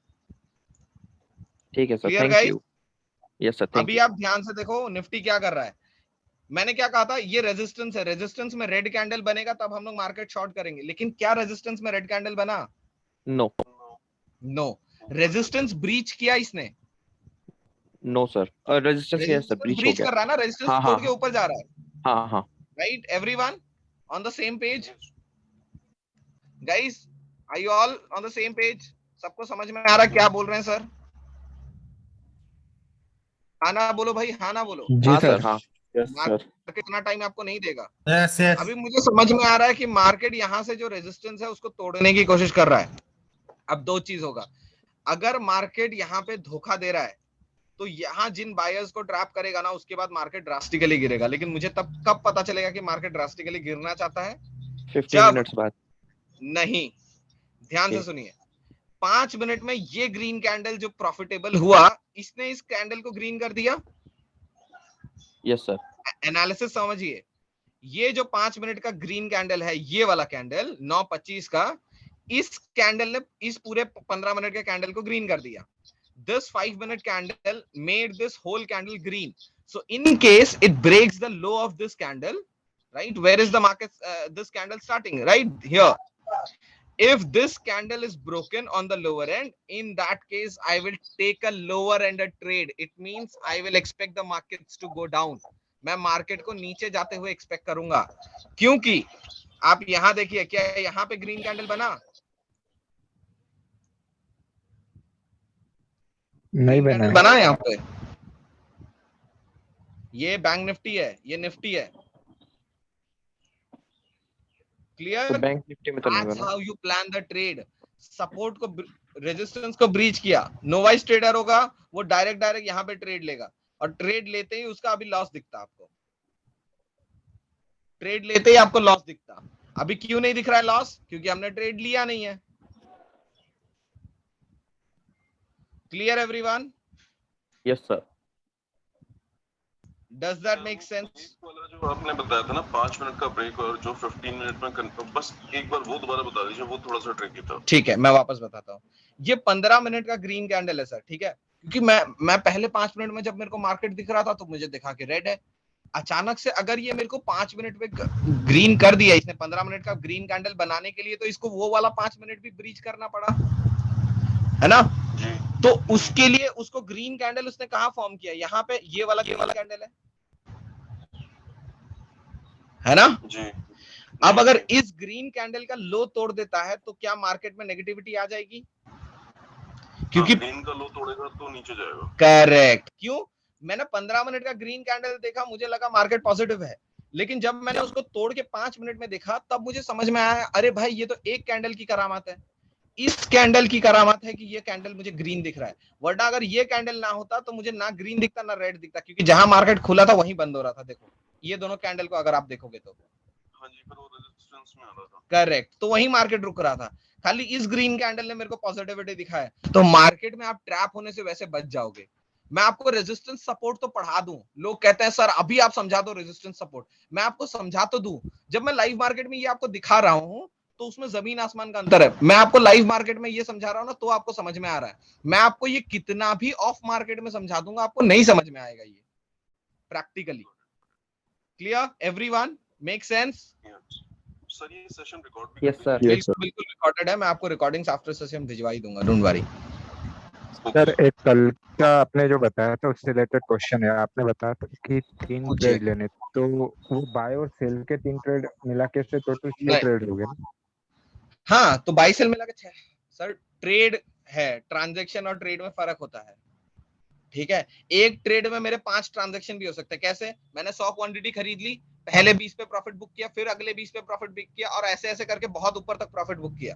ठीक है sir, clear thank guys? You. Yes sir, thank अभी यू। आप ध्यान से देखो निफ्टी क्या कर रहा है। मैंने क्या कहा था, ये रेजिस्टेंस है, रेजिस्टेंस में रेड कैंडल बनेगा तब हम लोग मार्केट शॉर्ट करेंगे, लेकिन क्या रेजिस्टेंस में रेड कैंडल बना? No no. रेजिस्टेंस ब्रीच किया इसने, नो सर, रेजिस्टेंस क्या है सर, रेजिस्टेंस ब्रीच हो ब्रीच गया। कर रहा है ना, रेजिस्टेंस हाँ तोड़ हाँ के ऊपर जा रहा है। हाँ हाँ। Right everyone on the same page? Guys are you all on the same page? सबको समझ में आ रहा है क्या बोल रहे हैं सर? हाँ ना बोलो भाई, हाँ ना बोलो। जी हाँ सर। सर, हाँ। Yes sir. मार्केट इतना टाइम आपको नहीं देगा। Yes yes. अभी मुझे समझ में आ रहा है कि मार्केट यहाँ से जो रेजिस्टेंस है उसको तोड़ने की कोशिश कर रहा है। अब दो चीज होगा, अगर मार्केट यहाँ पे धोखा दे रहा है तो यहाँ जिन बायर्स को ट्रैप करेगा ना, उसके बाद मार्केट ड्रास्टिकली गिरेगा। लेकिन मुझे तब कब पता चलेगा कि मार्केट ड्रास्टिकली गिरना चाहता है? 15 जब मिनट्स बाद। नहीं, ध्यान से Okay. सुनिए, 5 मिनट में ये ग्रीन कैंडल जो प्रॉफिटेबल हुआ, इसने इस कैंडल को ग्रीन कर दिया। Yes sir. एनालिसिस समझिए, ये जो 5 मिनट का ग्रीन कैंडल है, ये वाला कैंडल 9:25 का, इस कैंडल ने इस पूरे 15 मिनट के कैंडल को ग्रीन कर दिया। This 5-minute candle made this whole candle green. So in case it breaks the low of this candle, right? Where is the market? This candle starting right here. If this candle is broken on the lower end, in that case, I will take a lower ended trade. It means I will expect the markets to go down. मैं market को नीचे जाते हुए expect करूंगा, क्योंकि आप यहां देखिए, क्या यहां पे ग्रीन कैंडल बना? नहीं बना। बना यहाँ पे। ये बैंक निफ्टी है, ये निफ्टी है। क्लियर? तो बैंक निफ्टी में तो नहीं That's बना। how you plan the trade. Support को, रेजिस्टेंस को ब्रीच किया, नोवाइस ट्रेडर होगा वो डायरेक्ट यहाँ पे ट्रेड लेगा, और ट्रेड लेते ही उसका अभी लॉस दिखता आपको, ट्रेड लेते ही आपको लॉस दिखता। अभी क्यों नहीं दिख रहा है लॉस? क्योंकि हमने ट्रेड लिया नहीं है। Clear everyone? Yes sir. Does that make sense? जो आपने बताया था ना 5 मिनट का ब्रेक और जो 15 मिनट में, बस एक बार वो दोबारा बता दीजिए, वो थोड़ा सा ट्रिकी था। ठीक है, मैं वापस बताता हूँ। ये 15 मिनट का ग्रीन कैंडल है सर, ठीक है? क्योंकि मैं पहले 5 मिनट में जब मेरे को मार्केट दिख रहा था तो मुझे दिखा कि रेड है। अचानक से अगर ये मेरे को 5 मिनट में ग्रीन कर दिया इसने, 15 मिनट का ग्रीन कैंडल बनाने के लिए तो इसको वो वाला 5 मिनट भी ब्रीच करना पड़ा, है ना? जी। तो उसके लिए उसको ग्रीन कैंडल उसने कहां फॉर्म किया? यहाँ पे ये वाला कैंडल है ना? जी। अब अगर इस ग्रीन कैंडल का लो तोड़ देता है तो क्या मार्केट में नेगेटिविटी आ जाएगी? क्योंकि ग्रीन का लो तोड़ेगा तो नीचे जाएगा। करेक्ट। क्यों? मैंने 15 मिनट का ग्रीन कैंडल देखा, मुझे लगा मार्केट पॉजिटिव है, लेकिन जब मैंने उसको तोड़ के 5 मिनट में देखा तब मुझे समझ में आया, अरे भाई ये तो एक कैंडल की करामात है, इस कैंडल की करामात है कि ये कैंडल मुझे ग्रीन दिख रहा है। वरना अगर ये कैंडल ना होता तो मुझे ना ग्रीन दिखता ना रेड दिखता, क्योंकि जहां मार्केट खुला था वहीं बंद हो रहा था। देखो ये दोनों कैंडल को अगर आप देखोगे तो, हाँ जी, पर वो रेजिस्टेंस में आ रहा था। करेक्ट, तो वहीं मार्केट रुक रहा था। खाली इस ग्रीन कैंडल ने मेरे को पॉजिटिविटी दिखाया, तो मार्केट में आप ट्रैप होने से वैसे बच जाओगे। मैं आपको रेजिस्टेंस सपोर्ट तो पढ़ा दूं, लोग कहते हैं सर अभी आप समझा दो रेजिस्टेंस सपोर्ट, मैं आपको समझा तो दूं। जब मैं लाइव मार्केट में ये आपको दिखा रहा हूं तो उसमें जमीन आसमान का अंतर है। मैं आपको लाइव मार्केट में ये समझा रहा हूं ना तो आपको समझ में आ रहा है, मैं आपको ये कितना भी ऑफ मार्केट में समझा दूंगा आपको नहीं समझ में आएगा ये practically. Clear everyone? Make sense? Sir ये सेशन रिकॉर्ड भी यस सर। बिल्कुल रिकॉर्डेड है, मैं आपको रिकॉर्डिंग्स आफ्टर सेशन भिजवा ही दूंगा, डोंट वरी। सर एक कल का आपने जो बताया था उससे रिलेटेड क्वेश्चन है। आपने बताया था कि 3 पूछिए। ट्रेड लेने, तो वो बाय और सेल के 3 ट्रेड मिला के से टोटल 6 नहीं। ट्रेड हो गए ना? हाँ, तो बाई सेल मिला के 6 सर ट्रेड है। ट्रांजैक्शन और ट्रेड में फर्क होता है, ठीक है? एक ट्रेड में मेरे 5 ट्रांजैक्शन भी हो सकते हैं। कैसे? मैंने 100 क्वांटिटी खरीद ली, पहले 20 पे प्रॉफिट बुक किया, फिर अगले 20 पे प्रॉफिट बुक किया, और ऐसे ऐसे करके बहुत ऊपर तक प्रॉफिट बुक किया।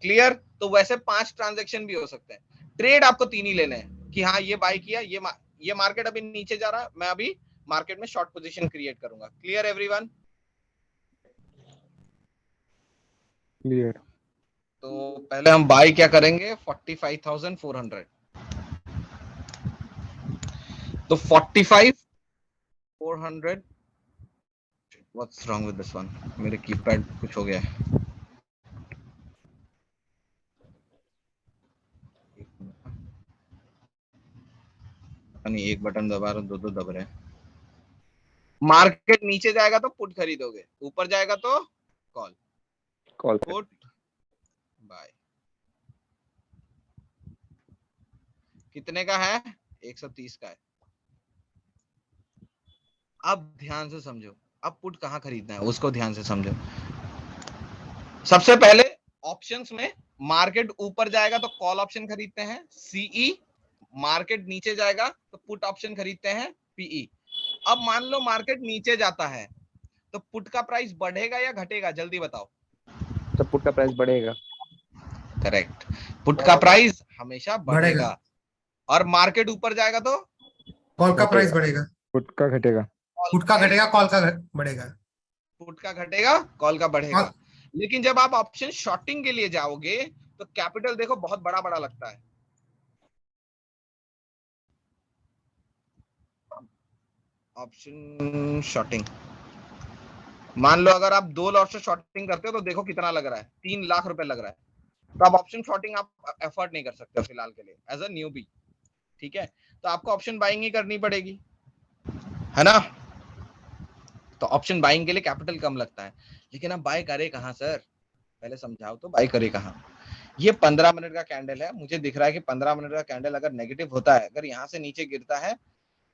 क्लियर? तो वैसे 5 ट्रांजैक्शन भी हो सकते हैं। ट्रेड आपको 3 ही लेने हैं कि हाँ ये बाय किया, ये मार्केट अभी नीचे जा रहा है, मैं अभी मार्केट में शॉर्ट पोजीशन क्रिएट करूंगा। Clear everyone? क्लियर। तो पहले हम बाय क्या करेंगे? 45,400। तो 45,400। What's wrong with this one? मेरे कीपैड कुछ हो गया है। नहीं, एक बटन दबा रहा हूँ, दो दब रहे हैं। मार्केट नीचे जाएगा तो पुट खरीदोगे, ऊपर जाएगा तो कॉल। पुट बाय कितने का है? 130 का है। अब ध्यान से समझो, अब पुट कहाँ खरीदना है उसको ध्यान से समझो। सबसे पहले ऑप्शंस में मार्केट ऊपर जाएगा तो कॉल ऑप्शन खरीदते हैं सीई, मार्केट नीचे जाएगा तो पुट ऑप्शन खरीदते हैं पीई। अब मान लो मार्केट नीचे जाता है तो पुट का प्राइस बढ़ेगा या घटेगा, जल्दी बताओ। तो पुट का प्राइस बढ़ेगा। करेक्ट, पुट का प्राइस हमेशा बढ़ेगा। और मार्केट ऊपर जाएगा तो कॉल का प्राइस बढ़ेगा। पुट का घटेगा। पुट का घटेगा, कॉल का बढ़ेगा। पुट का घटेगा, कॉल का बढ़ेगा। लेकिन जब आप ऑप्शन शॉर्टिंग के लिए जाओगे तो कैपिटल देखो बहुत बड़ा बड़ा लगता है। ऑप्शन शॉर्टिंग, मान लो अगर आप 2 लॉट से शॉर्टिंग करते हो तो देखो कितना लग रहा है, 3 लाख रुपए लग रहा है। तो आप ऑप्शन शॉर्टिंग आप एफर्ट नहीं कर सकते फिलहाल के लिए एज अ न्यूबी, ठीक है। तो आपको ऑप्शन बाइंग ही करनी पड़ेगी, है ना। तो ऑप्शन बाइंग के लिए कैपिटल कम लगता है। लेकिन अब बाय करे कहां सर, पहले समझाओ तो बाय करे कहां। ये 15 मिनट का कैंडल है, मुझे दिख रहा है कि 15 मिनट का कैंडल अगर नेगेटिव होता है, अगर यहां से नीचे गिरता है,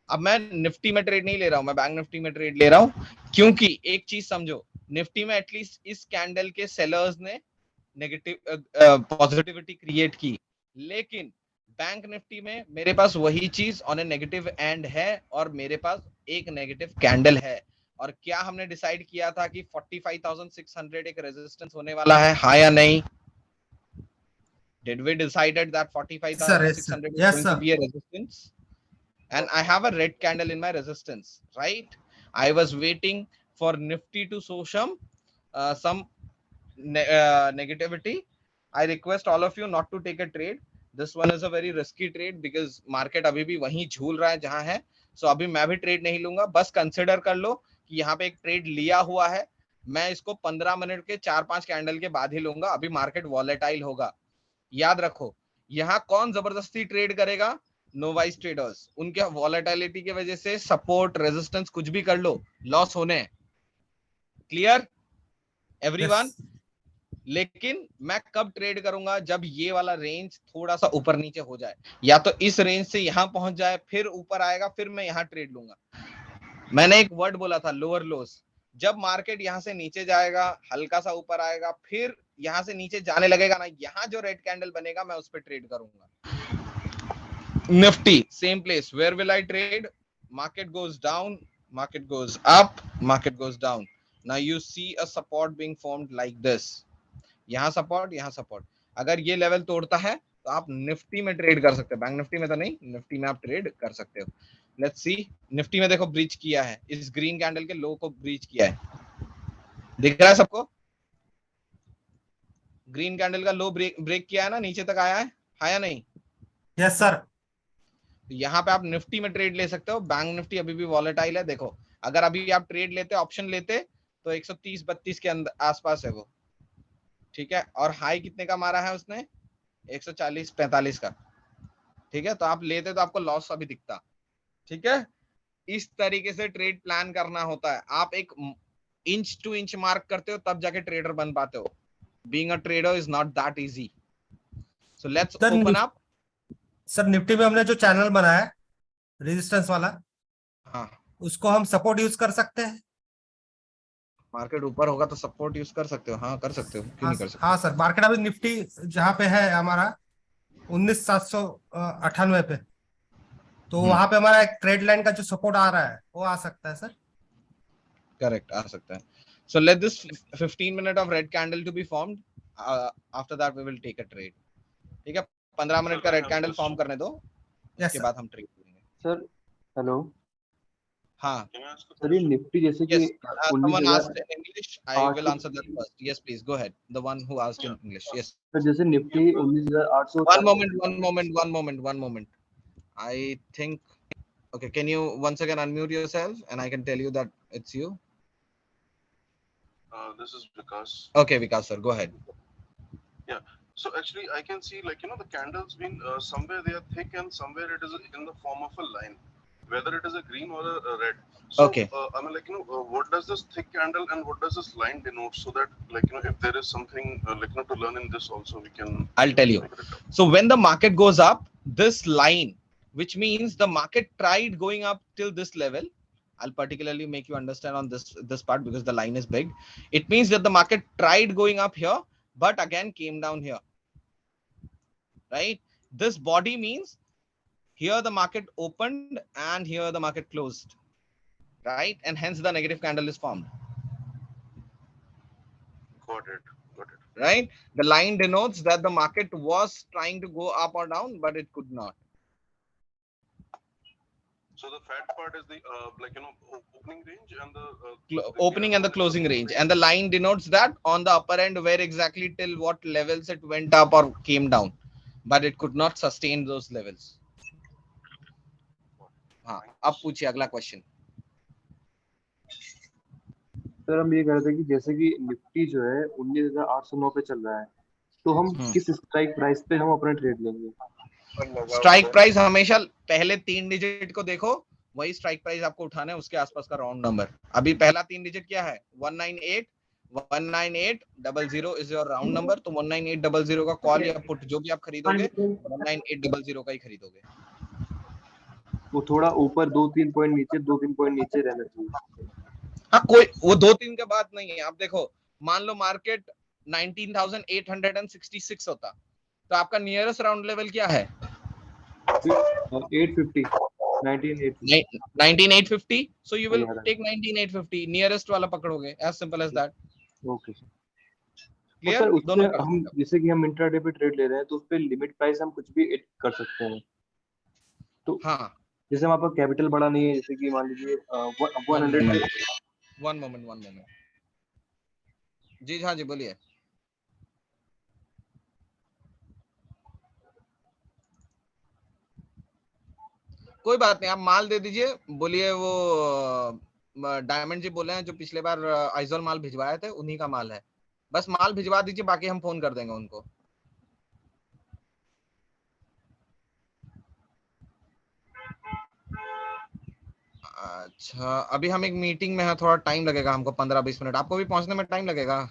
अब मैं निफ्टी में ट्रेड नहीं ले रहा हूं, मैं बैंक निफ्टी में ट्रेड ले रहा हूं, क्योंकि एक चीज समझो, निफ्टी में एटलीस्ट इस कैंडल के सेलर्स ने नेगेटिव पॉजिटिविटी क्रिएट की, लेकिन बैंक निफ्टी में मेरे पास वही चीज ऑन ए नेगेटिव एंड है और मेरे पास एक नेगेटिव कैंडल है। और क्या हमने डिसाइड किया था कि 45,600 एक रेजिस्टेंस होने वाला है, हाँ या नहीं? Did we decided that 45,600 is going to be a resistance? And I have a red candle in my resistance, right? I was waiting for Nifty to show some negativity. I request all of you not to take a trade. This one is a very risky trade because market अभी भी वहीं झूल रहा है जहां है। So अभी मैं भी ट्रेड नहीं लूंगा, बस कंसिडर कर लो कि यहाँ पे एक ट्रेड लिया हुआ है, मैं इसको 15 मिनट के 4-5 कैंडल के बाद ही लूंगा। अभी मार्केट वॉलेटाइल होगा, याद रखो। यहाँ कौन जबरदस्ती ट्रेड करेगा? नोवाइस ट्रेडर्स, उनके वॉलेटिलिटी की वजह से सपोर्ट रेजिस्टेंस कुछ भी कर लो, लॉस होने। Clear everyone? लेकिन मैं कब ट्रेड करूंगा? जब ये वाला रेंज थोड़ा सा ऊपर नीचे हो जाए, या तो इस रेंज से यहां पहुंच जाए, फिर ऊपर आएगा, फिर मैं यहां ट्रेड लूंगा। मैंने एक वर्ड बोला था, लोअर लोस। जब मार्केट यहां से नीचे जाएगा, हल्का सा ऊपर आएगा, फिर यहां से नीचे जाने लगेगा ना, यहां जो रेड कैंडल बनेगा मैं उस पर ट्रेड करूंगा। Nifty same place, where will I trade? Market goes down, market goes up, market goes down. Now you see a support being formed like this. यहाँ सपोर्ट, यहाँ सपोर्ट। अगर ये लेवल तोड़ता है तो आप निफ्टी में ट्रेड कर सकते हो, बैंक निफ्टी में तो नहीं, निफ्टी में आप ट्रेड कर सकते हो। लेट्स सी, निफ्टी में देखो ब्रीच किया है, इस ग्रीन कैंडल के लो को ब्रीच किया है, दिख रहा है सबको? ग्रीन कैंडल का लो ब्रेक किया है ना, नीचे तक आया है या नहीं? Yes sir. यहाँ पे आप निफ्टी में ट्रेड ले सकते हो। बैंक निफ्टी अभी भी वॉलेटाइल है। देखो अगर अभी आप ट्रेड लेते, ऑप्शन लेते, तो 130-32 के अंदर आसपास है वो, ठीक है। और हाई कितने का मारा है उसने? 140-45 का, ठीक है। तो आप लेते तो आपको लॉस अभी दिखता, ठीक है। इस तरीके से ट्रेड प्लान करना होता है। आप एक इंच टू इंच मार्क करते हो तब जाके ट्रेडर बन पाते हो। Being a trader is not that easy. So let's open up. Sir Nifty में हमने जो चैनल बनाया है रेजिस्टेंस वाला, हाँ, उसको हम सपोर्ट यूज कर सकते हैं? मार्केट ऊपर होगा तो सपोर्ट यूज कर सकते हो, हाँ कर सकते हो, क्यों नहीं कर सकते? हाँ सर, मार्केट अभी निफ्टी जहाँ पे है हमारा 19,798 पे, तो वहां पे हमारा एक ट्रेड लाइन का जो सपोर्ट आ रहा है वो आ सकता है सर? करेक्ट, आ सकता है। So let this 15 minute of red candle to be formed, after that we will take a trade, ठीक है। 15 मिनट का रेड कैंडल फॉर्म करने दो, उसके बाद हम ट्रेड करेंगे। सर हेलो, हाँ सर ये निफ्टी जैसे कि someone 19,000 asked in English, I will answer that first. Yes please go ahead, the one who asked in English. Yes sir जैसे Nifty 19,800 one moment, I think, okay, can you once again unmute yourself and I can tell you that it's you? This is Vikas. Okay Vikas sir, go ahead. Yeah, so actually I can see, like, the candles been somewhere they are thick and somewhere it is in the form of a line. whether it is a green or a red. So, Okay. I mean, like, what does this thick candle and what does this line denote? So that, like, if there is something, like, to learn in this also, we can. I'll tell you. figure it out. So when the market goes up, this line, which means the market tried going up till this level. I'll particularly make you understand on this part because the line is big. It means that the market tried going up here, but again came down here. Right? This body means here the market opened and here the market closed. Right? And hence the negative candle is formed. Got it. Right? The line denotes that the market was trying to go up or down, but it could not. So the fat part is the opening range and the Opening and the closing range, and the line denotes that on the upper end where exactly till what levels it went up or came down, but it could not sustain those levels. हाँ, अब पूछिए अगला question. Sir हम ये कह रहे थे कि जैसे कि निफ्टी जो है 19,809 पे चल रहा है, तो हम किस स्ट्राइक प्राइस पे हम अपना ट्रेड लेंगे? स्ट्राइक प्राइस हमेशा पहले 3 डिजिट को देखो, वही स्ट्राइक प्राइस आपको उठाना है, उसके आसपास का राउंड नंबर. अभी पहला 3 डिजिट क्या है? 19800 इज योर राउंड नंबर. तो 19800 का कॉल या पुट जो भी आप खरीदोगे 19800 का ही खरीदोगे. वो थोड़ा ऊपर 2-3 पॉइंट नीचे 2-3 पॉइंट नीचे रहना चाहिए. हाँ, कोई वो 2-3 का बात नहीं है. आप देखो, मान लो मार्केट 19,866 होता, तो आपका नियरेस्ट राउंड लेवल क्या है? 850. 19,850. So you will take 19,850. Nearest वाला पकड़ोगे. As simple as that. Okay. Clear? Sir उसमें हम जैसे कि हम इंट्राडे पे ट्रेड ले रहे हैं, तो उस पे लिमिट प्राइस हम कुछ भी एड कर सकते हैं. तो हाँ, जैसे हमारे पास कैपिटल बड़ा नहीं है, जैसे कि मान लीजिए 100. One moment. जी हाँ जी बोलिए. कोई बात नहीं, आप माल दे दीजिए. बोलिए वो डायमंड जी बोले हैं जो पिछले बार आइजोल माल भिजवाए थे, उन्हीं का माल है. बस माल भिजवा दीजिए, बाकी हम फोन कर देंगे उनको. अच्छा, अभी हम एक मीटिंग में है, थोड़ा टाइम लगेगा हमको, 15-20 मिनट. आपको भी पहुंचने में टाइम लगेगा.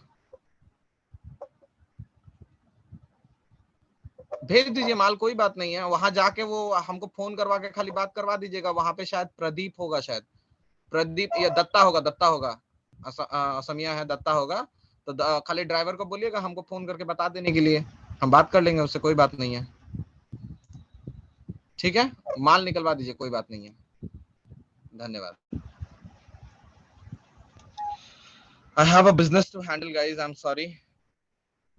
भेज दीजिए माल, कोई बात नहीं है. वहां जाके वो हमको फोन करवा के खाली बात करवा दीजिएगा. वहां पे शायद प्रदीप होगा, शायद प्रदीप या दत्ता होगा. असमिया है, दत्ता होगा. तो खाली ड्राइवर को बोलिएगा हमको फोन करके बता देने के लिए, हम बात कर लेंगे उससे, कोई बात नहीं है. ठीक है, माल निकलवा दीजिए, कोई बात नहीं है. धन्यवाद. I have a business to handle, guys. I'm sorry.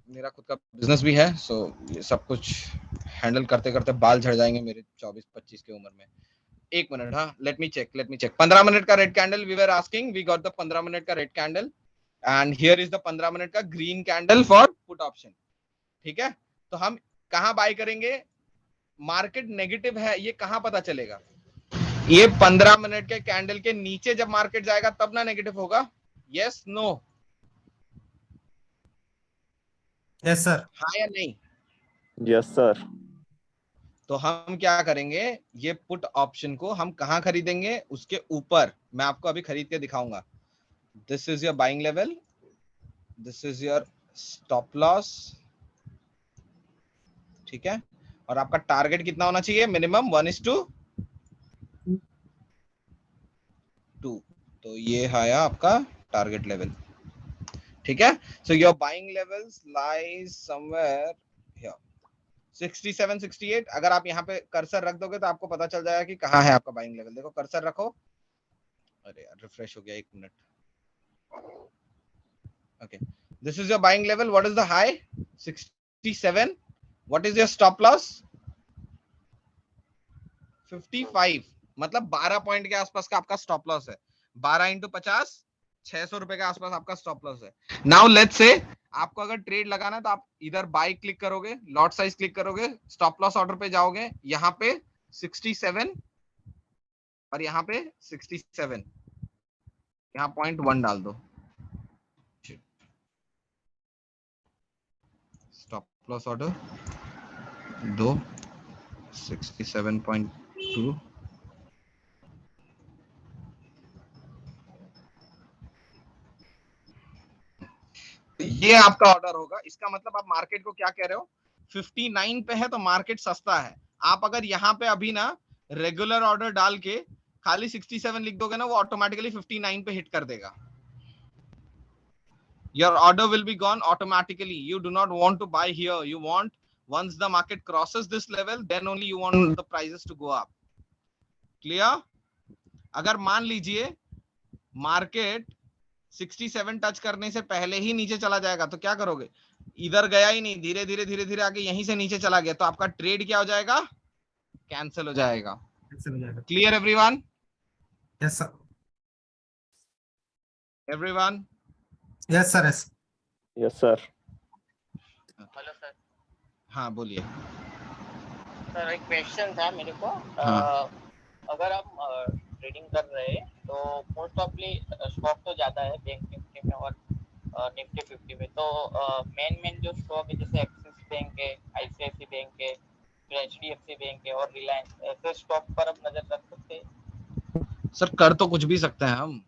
मेरा खुद का बिजनेस भी है, सो ये सब कुछ हैंडल करते करते बाल झड़ जाएंगे मेरे 24-25 की उम्र में. 1 मिनट. हाँ, लेट मी चेक. 15 मिनट का red candle we were asking. We got the 15 minute का red candle and here is the 15 minute का green candle for put option. ठीक है, तो हम कहाँ बाय करेंगे? मार्केट नेगेटिव है, ये कहाँ पता चलेगा? ये 15 मिनट के कैंडल के नीचे जब मार्केट जाएगा तब ना नेगेटिव होगा. Yes, no? Yes sir. हाँ या नहीं? Yes sir. तो हम क्या करेंगे, ये पुट ऑप्शन को हम कहाँ खरीदेंगे? उसके ऊपर. मैं आपको अभी खरीद के दिखाऊंगा. This is your buying level, this is your stop loss. ठीक है, और आपका टारगेट कितना होना चाहिए? मिनिमम 1:2. तो ये है आपका टारगेट लेवल. ठीक है, so your buying levels lies somewhere here 67-68. अगर आप यहाँ पे कर्सर रख दोगे तो आपको पता चल जाएगा कि कहाँ है आपका बाइंग लेवल. देखो कर्सर रखो. अरे यार, रिफ्रेश हो गया, 1 minute. Okay, this is your buying level. What is the high? 67. What is your stop loss? 55. मतलब 12 पॉइंट के आसपास का आपका स्टॉप लॉस है. 12 × 50, 600 रुपए के आसपास आपका स्टॉप लॉस है. नाउ लेट्स से आपको अगर ट्रेड लगाना है तो आप इधर बाय क्लिक करोगे, लॉट साइज क्लिक करोगे, स्टॉप लॉस ऑर्डर पे जाओगे, यहाँ पे 67 और यहाँ पे 67, यहाँ 0.1 डाल दो. स्टॉप लॉस ऑर्डर 2, 67.2 ये आपका ऑर्डर होगा। इसका मतलब आप मार्केट को क्या कह रहे हो, 59 पे है तो मार्केट सस्ता है। आप अगर यहाँ पे अभी ना रेगुलर ऑर्डर डाल के खाली 67 लिख दोगे ना, वो ऑटोमेटिकली 59 पे हिट कर देगा। Your order will be gone automatically. You do not want to buy here. You want, once the market crosses this level, then only you want the prices to go up. Clear? अगर मान लीजिए market 67 touch करने से पहले ही नीचे चला जाएगा तो क्या करोगे? इधर गया ही नहीं, धीरे धीरे आके यहीं से नीचे चला गया, तो आपका ट्रेड क्या हो जाएगा? कैंसिल हो जाएगा। Clear everyone? Yes sir, everyone? Yes sir, yes. Yes sir. Hello sir. हाँ बोलिए। सर एक क्वेश्चन था मेरे को। हाँ। अगर हम ट्रेडिंग कर रहे हैं तो मोस्ट ऑफली स्टॉक तो ज्यादा है बैंक निफ्टी में और निफ्टी 50 में, तो मेन जो स्टॉक है जैसे एक्सिस बैंक है, आईसीआईसी बैंक है, एचडीएफसी बैंक है और रिलायंस, ऐसे स्टॉक पर हम नजर रख सकते हैं? सर कर तो कुछ भी सकते हैं हम।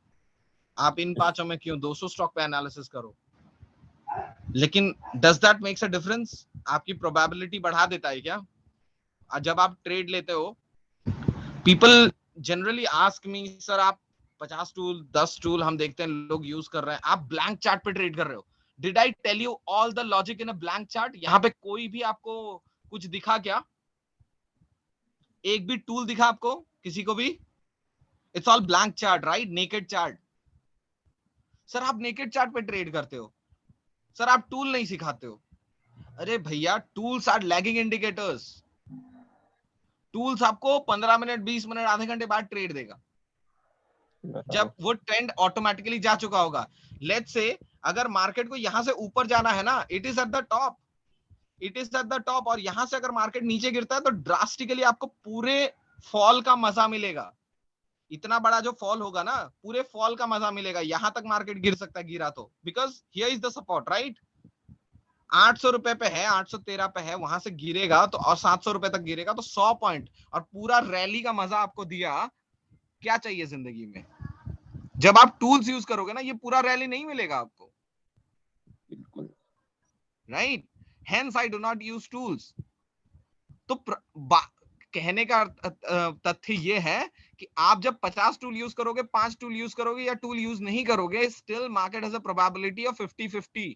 आप इन पांचों में क्यों 200 स्टॉक पे एनालिसिस करो, लेकिन does that makes a difference? आपकी प्रोबेबिलिटी बढ़ा देता है क्या? जब आप ट्रेड लेते हो, people generally ask me, sir आप 50 टूल 10 टूल हम देखते हैं लोग यूज कर रहे हैं, आप ब्लैंक चार्ट पे ट्रेड कर रहे हो। Did I tell you all the logic in a blank chart? यहाँ पे कोई भी आपको कुछ दिखा क्या? एक भी टूल दिखा आपको किसी को भी? It's all blank chart, right? Naked chart. Sir आप नेकेड चार्ट पे ट्रेड करते हो, सर आप टूल नहीं सिखाते हो। अरे भैया, tools are lagging indicators. Tools आपको 15 मिनट 20 मिनट आधे घंटे बाद ट्रेड देगा, जब वो ट्रेंड ऑटोमेटिकली जा चुका होगा। लेट्स से अगर मार्केट को यहां से ऊपर जाना है ना, it is at the top, it is at the top, और यहां से अगर मार्केट नीचे गिरता है तो ड्रास्टिकली आपको पूरे फॉल का मजा मिलेगा। इतना बड़ा जो फॉल होगा ना, पूरे फॉल का मजा मिलेगा। यहां तक मार्केट गिर सकता है, गिरा तो, because here is the support, right? 800 रुपए पे है, 813 पे है, वहां से गिरेगा तो और 700 रुपए तक गिरेगा तो 100 पॉइंट और पूरा रैली का मजा आपको दिया। क्या चाहिए जिंदगी में? जब आप टूल्स यूज करोगे ना, ये पूरा रैली नहीं मिलेगा आपको, right? Hence I do not use tools. तो कहने का तथ्य ये है कि आप जब 50 टूल यूज करोगे, 5 टूल यूज करोगे या टूल यूज नहीं करोगे, still market has a probability of 50-50।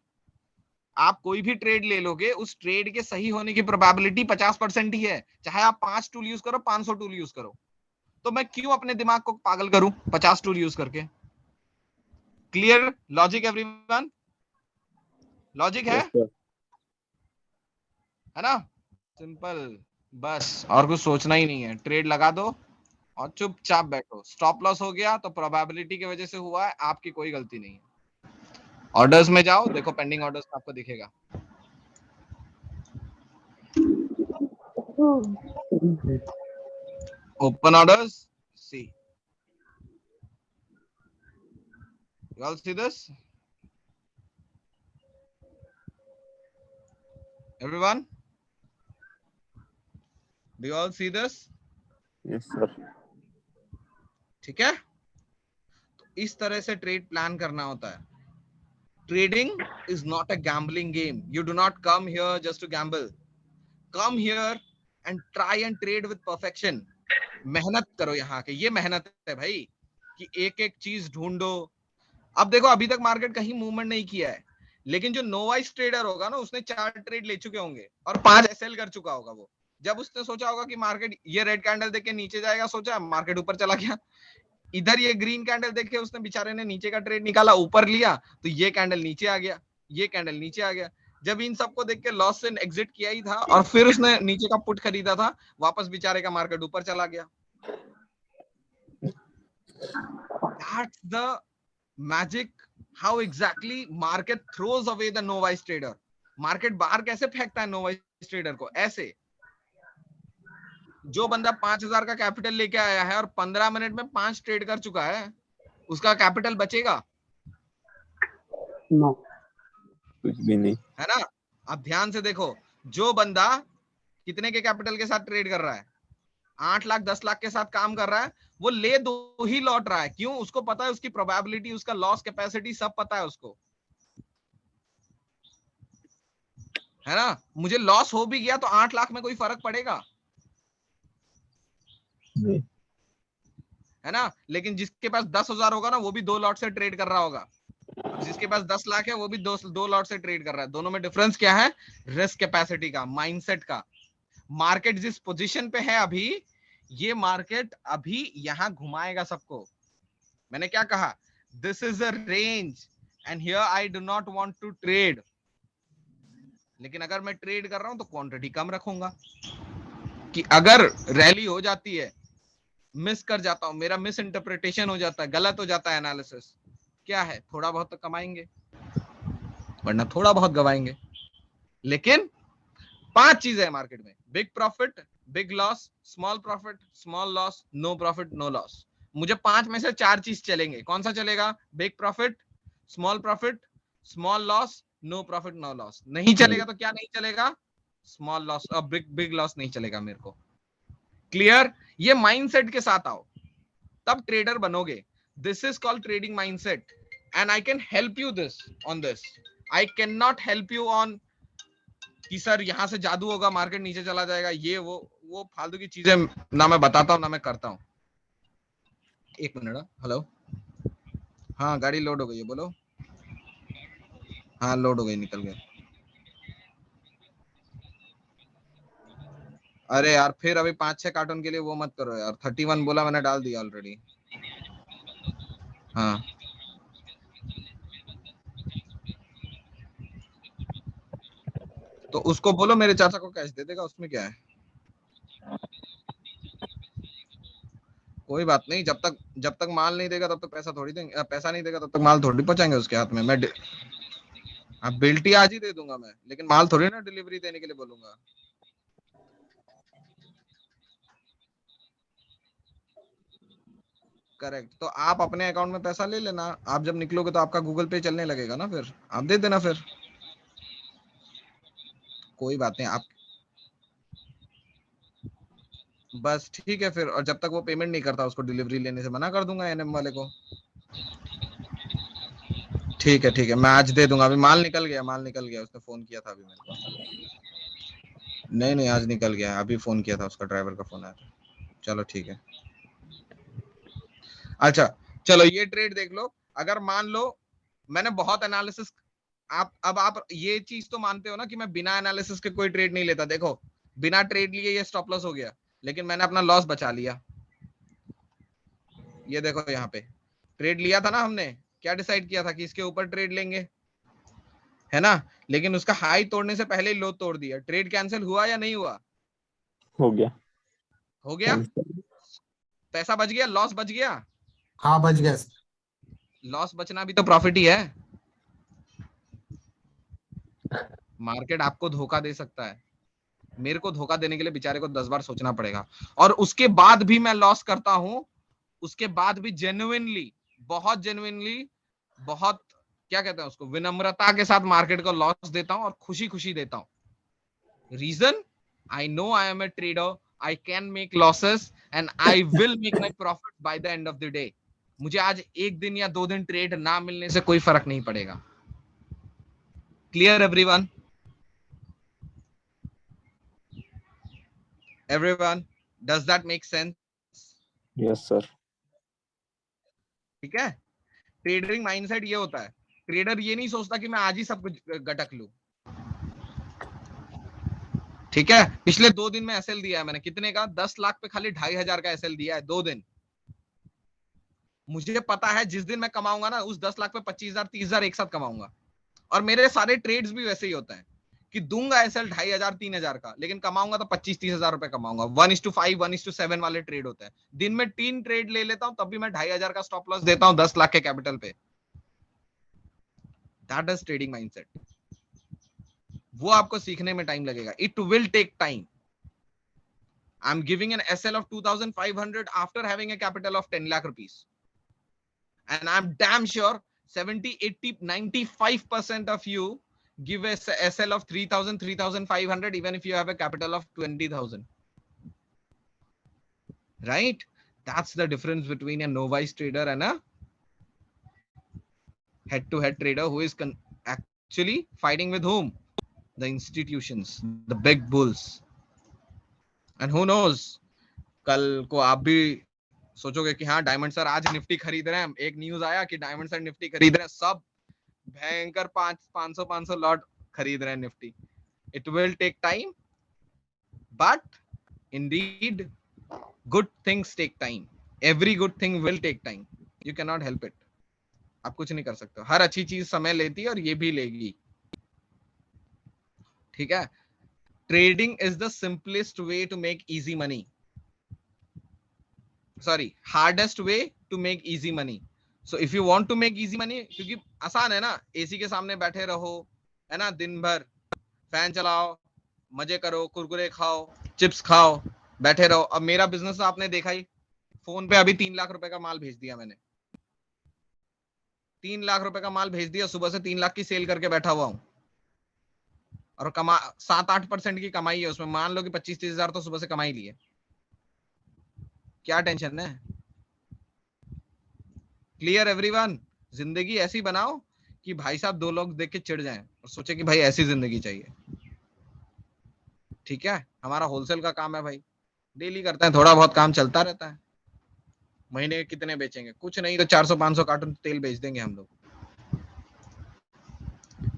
आप कोई भी ट्रेड ले लोगे, उस ट्रेड के सही होने की प्रोबेबिलिटी 50% ही है, चाहे आप 5 टूल यूज करो, 500 टूल यूज करो। तो मैं क्यों अपने दिमाग को पागल करूं 50 टूल यूज करके? Clear logic everyone? लॉजिक है ना? सिंपल, बस और कुछ सोचना ही नहीं है। ट्रेड लगा दो और चुपचाप बैठो। स्टॉप लॉस हो गया तो प्रोबेबिलिटी की वजह से हुआ है, आपकी कोई गलती नहीं है। ऑर्डर्स में जाओ, देखो पेंडिंग ऑर्डर्स आपको दिखेगा। Open orders, see, you all see this? Everyone, do you all see this? Yes sir. ठीक है, तो इस तरह से ट्रेड प्लान करना होता है। Trading is not a gambling game. You do not come here just to gamble. Come here and try and trade with perfection. मेहनत करो यहाँ के, ये मेहनत है भाई, कि एक एक चीज ढूंढो। अब देखो, अभी तक मार्केट कहीं मूवमेंट नहीं किया है, लेकिन जो नोवाइस ट्रेडर होगा ना, उसने 4 ट्रेड ले चुके होंगे और 5 सेल कर चुका होगा। वो जब उसने सोचा होगा कि मार्केट ये रेड कैंडल देख के नीचे जाएगा, सोचा, मार्केट ऊपर चला गया। इधर ये ग्रीन कैंडल देखे उसने, बेचारे ने नीचे का ट्रेड निकाला, ऊपर लिया तो ये कैंडल नीचे आ गया, ये कैंडल नीचे आ गया। जब इन सबको देख के लॉस से एग्जिट किया ही था और फिर उसने नीचे का पुट खरीदा था, वापस बेचारे का मार्केट ऊपर चला गया। That's the magic, how exactly market throws away the novice trader. Market बाहर कैसे फेंकता है novice trader को? ऐसे, जो बंदा 5000 का कैपिटल लेके आया है और 15 मिनट में 5 ट्रेड कर चुका है, उसका कैपिटल बचेगा? नो, कुछ भी नहीं है ना? अब ध्यान से देखो, जो बंदा कितने के कैपिटल के साथ ट्रेड कर रहा है, 8 लाख 10 लाख के साथ काम कर रहा है, वो ले 2 ही लौट रहा है। क्यों? उसको पता है उसकी प्रोबेबिलिटी, उसका लॉस कैपेसिटी सब पता है उसको। है ना? मुझे लॉस हो भी गया तो 8 लाख में कोई फर्क पड़ेगा? नहीं। है ना? लेकिन जिसके पास 10,000 होगा ना, वो भी 2 लॉट से ट्रेड कर रहा होगा। अब जिसके पास 10 लाख है वो भी दो लॉट से ट्रेड कर रहा है। दोनों में डिफरेंस क्या है? रिस्क कैपेसिटी का, माइंडसेट का। मार्केट जिस पोजीशन पे है अभी, ये मार्केट अभी यहां घुमाएगा सबको। मैंने क्या कहा? This is a range and here I do not want to trade. लेकिन अगर मैं ट्रेड कर रहा हूं तो क्वांटिटी कम रखूंगा कि अगर रैली हो जाती है, मिस कर जाता हूं, मेरा मिस इंटरप्रिटेशन हो जाता है, गलत हो जाता है एनालिसिस, क्या है? थोड़ा बहुत तो कमाएंगे, वरना थोड़ा बहुत गवाएंगे। लेकिन 5 चीजें हैं मार्केट में: big profit, big loss, small profit, small loss, no profit, no loss. मुझे 5 में से 4 चीज चलेंगे। कौन सा चलेगा? Big profit, small profit, small loss, no profit, no loss. नहीं चलेगा तो क्या नहीं चलेगा? स्मॉल लॉस और बिग लॉस नहीं चलेगा मेरे को। क्लियर? ये माइंडसेट के साथ आओ, तब ट्रेडर बनोगे। This is called trading mindset and I can help you this on this. I can not help you on कि सर यहां से जादू होगा, मार्केट नीचे चला जाएगा, ये वो फालतू की चीजें ना मैं बताता हूं ना मैं करता हूं। एक मिनट। हेलो, हाँ गाड़ी लोड हो गई है, बोलो। हाँ लोड हो गई, निकल गया। अरे यार फिर अभी 5-6 कार्टून के लिए वो मत करो यार। 31 बोला मैंने, डाल दिया ऑलरेडी। हाँ तो उसको बोलो मेरे चाचा को कैश दे देगा, उसमें क्या है? कोई बात नहीं, जब तक माल नहीं देगा तब तक पैसा थोड़ी देंगे, पैसा नहीं देगा तब तक माल थोड़ी पहुंचाएंगे उसके हाथ में। मैं बिल्टी आज ही दे दूंगा मैं, लेकिन माल थोड़ी ना डिलीवरी देने के लिए बोलूंगा। करेक्ट। तो आप अपने अकाउंट में पैसा ले लेना, आप जब निकलोगे तो आपका गूगल पे चलने लगेगा ना, फिर आप दे देना फिर। कोई बात नहीं, आप बस ठीक है फिर। और जब तक वो पेमेंट नहीं करता उसको डिलीवरी लेने से मना कर दूंगा एनएम वाले को। ठीक है मैं आज दे दूंगा। अभी माल निकल गया, उसने फोन किया था अभी मेरे को। नहीं आज निकल गया, अभी फोन किया था उसका, ड्राइवर का फोन आया था। चलो ठीक है। अच्छा चलो ये ट्रेड देख लो। अगर मान लो मैंने बहुत एनालिसिस, आप ये चीज तो मानते हो ना कि मैं बिना एनालिसिस के कोई ट्रेड नहीं लेता। देखो बिना ट्रेड लिए ये स्टॉप लॉस हो गया, लेकिन मैंने अपना लॉस बचा लिया। ये देखो यहाँ पे ट्रेड लिया था ना हमने, क्या डिसाइड किया था कि इसके ऊपर ट्रेड लेंगे, है ना? लेकिन उसका हाई तोड़ने से पहले ही लो तोड़ दिया। ट्रेड कैंसिल हुआ या नहीं हुआ? हो गया। हो गया। पैसा बच गया, लॉस बच गया। हाँ बच गया। लॉस बचना भी तो प्रॉफिट ही है। मार्केट आपको धोखा दे सकता है, मेरे को धोखा देने के लिए बेचारे को 10 बार सोचना पड़ेगा। और उसके बाद भी मैं लॉस करता हूं, उसके बाद भी जेन्युइनली, बहुत क्या कहते हैं उसको, विनम्रता के साथ मार्केट को लॉस देता हूं और खुशी खुशी देता हूं। Reason, I know I am a trader, I can make losses and I will make my profit by the end of the day. मुझे आज 1 दिन या 2 दिन ट्रेड ना मिलने से कोई फर्क नहीं पड़ेगा। Clear everyone? Everyone, does that make sense? Yes sir. ठीक है। ट्रेडिंग माइंडसेट ये होता है। ट्रेडर ये नहीं सोचता कि मैं आज ही सब कुछ गटक लूं। ठीक है, पिछले 2 दिन में एसएल दिया है मैंने, कितने का? 10 लाख पे खाली 2,500 का एसएल दिया है 2 दिन। मुझे पता है जिस दिन मैं कमाऊंगा ना, उस 10 लाख पे 25,000 30,000 एक साथ कमाऊंगा। और मेरे सारे ट्रेड्स भी वैसे ही होते हैं कि दूंगा एसएल 2,500 3,000 का, लेकिन कमाऊंगा तो 25-30,000 रुपए कमाऊंगा। 1:5 1:7 वाले ट्रेड होते हैं। दिन में 3 ट्रेड ले लेता हूं, तब भी मैं 2,500 का स्टॉप लॉस देता हूं 10 लाख के कैपिटल पे। That is trading mindset. वो आपको सीखने में टाइम लगेगा, it will take time. I am giving an SL of 2,500 after having a capital of 10 lakh rupees, and I am damn sure 70, 80, 95% of you give a SL of 3,000, 3,500 even if you have a capital of 20,000. Right? That's the difference between a novice trader and a head-to-head trader who is actually fighting with whom? the institutions, the big bulls. And who knows, कल को आप भी सोचोगे कि हाँ diamond sir आज Nifty खरीद रहे हैं, एक न्यूज आया कि डायमंड सर निफ्टी खरीद रहे हैं, सब भयंकर 500 लॉट खरीद रहे हैं Nifty. It will take time, but indeed good things take time. Every good thing will take time. You cannot help it. आप कुछ नहीं कर सकते. हर अच्छी चीज समय लेती है और ये भी लेगी. ठीक है. Trading is the simplest way to make easy money. Sorry, hardest way to make easy money. So if you want to make easy money, क्योंकि आसान है ना, एसी के सामने बैठे रहो, है ना, दिन भर फैन चलाओ, मजे करो, कुरकुरे खाओ, चिप्स खाओ, बैठे रहो. अब मेरा बिजनेस आपने देखा ही, फोन पे अभी 3 लाख रुपए का माल भेज दिया मैंने. 3 लाख रुपए का माल भेज दिया, सुबह से 3 लाख की सेल करके बैठा हुआ हूं और 7-8% की कमाई है उसमें. मान लो कि 25-30 हजार तो सुबह से कमाई ली है. क्या टेंशन है? Clear everyone? जिंदगी ऐसी बनाओ कि भाई साहब 2 लोग देख के चिढ़ जाएं और सोचे कि भाई ऐसी जिंदगी चाहिए. ठीक है. हमारा होलसेल का काम है भाई, डेली करते हैं, थोड़ा बहुत काम चलता रहता है. महीने कितने बेचेंगे? कुछ नहीं तो 400-500 कार्टन तेल बेच देंगे हम लोग.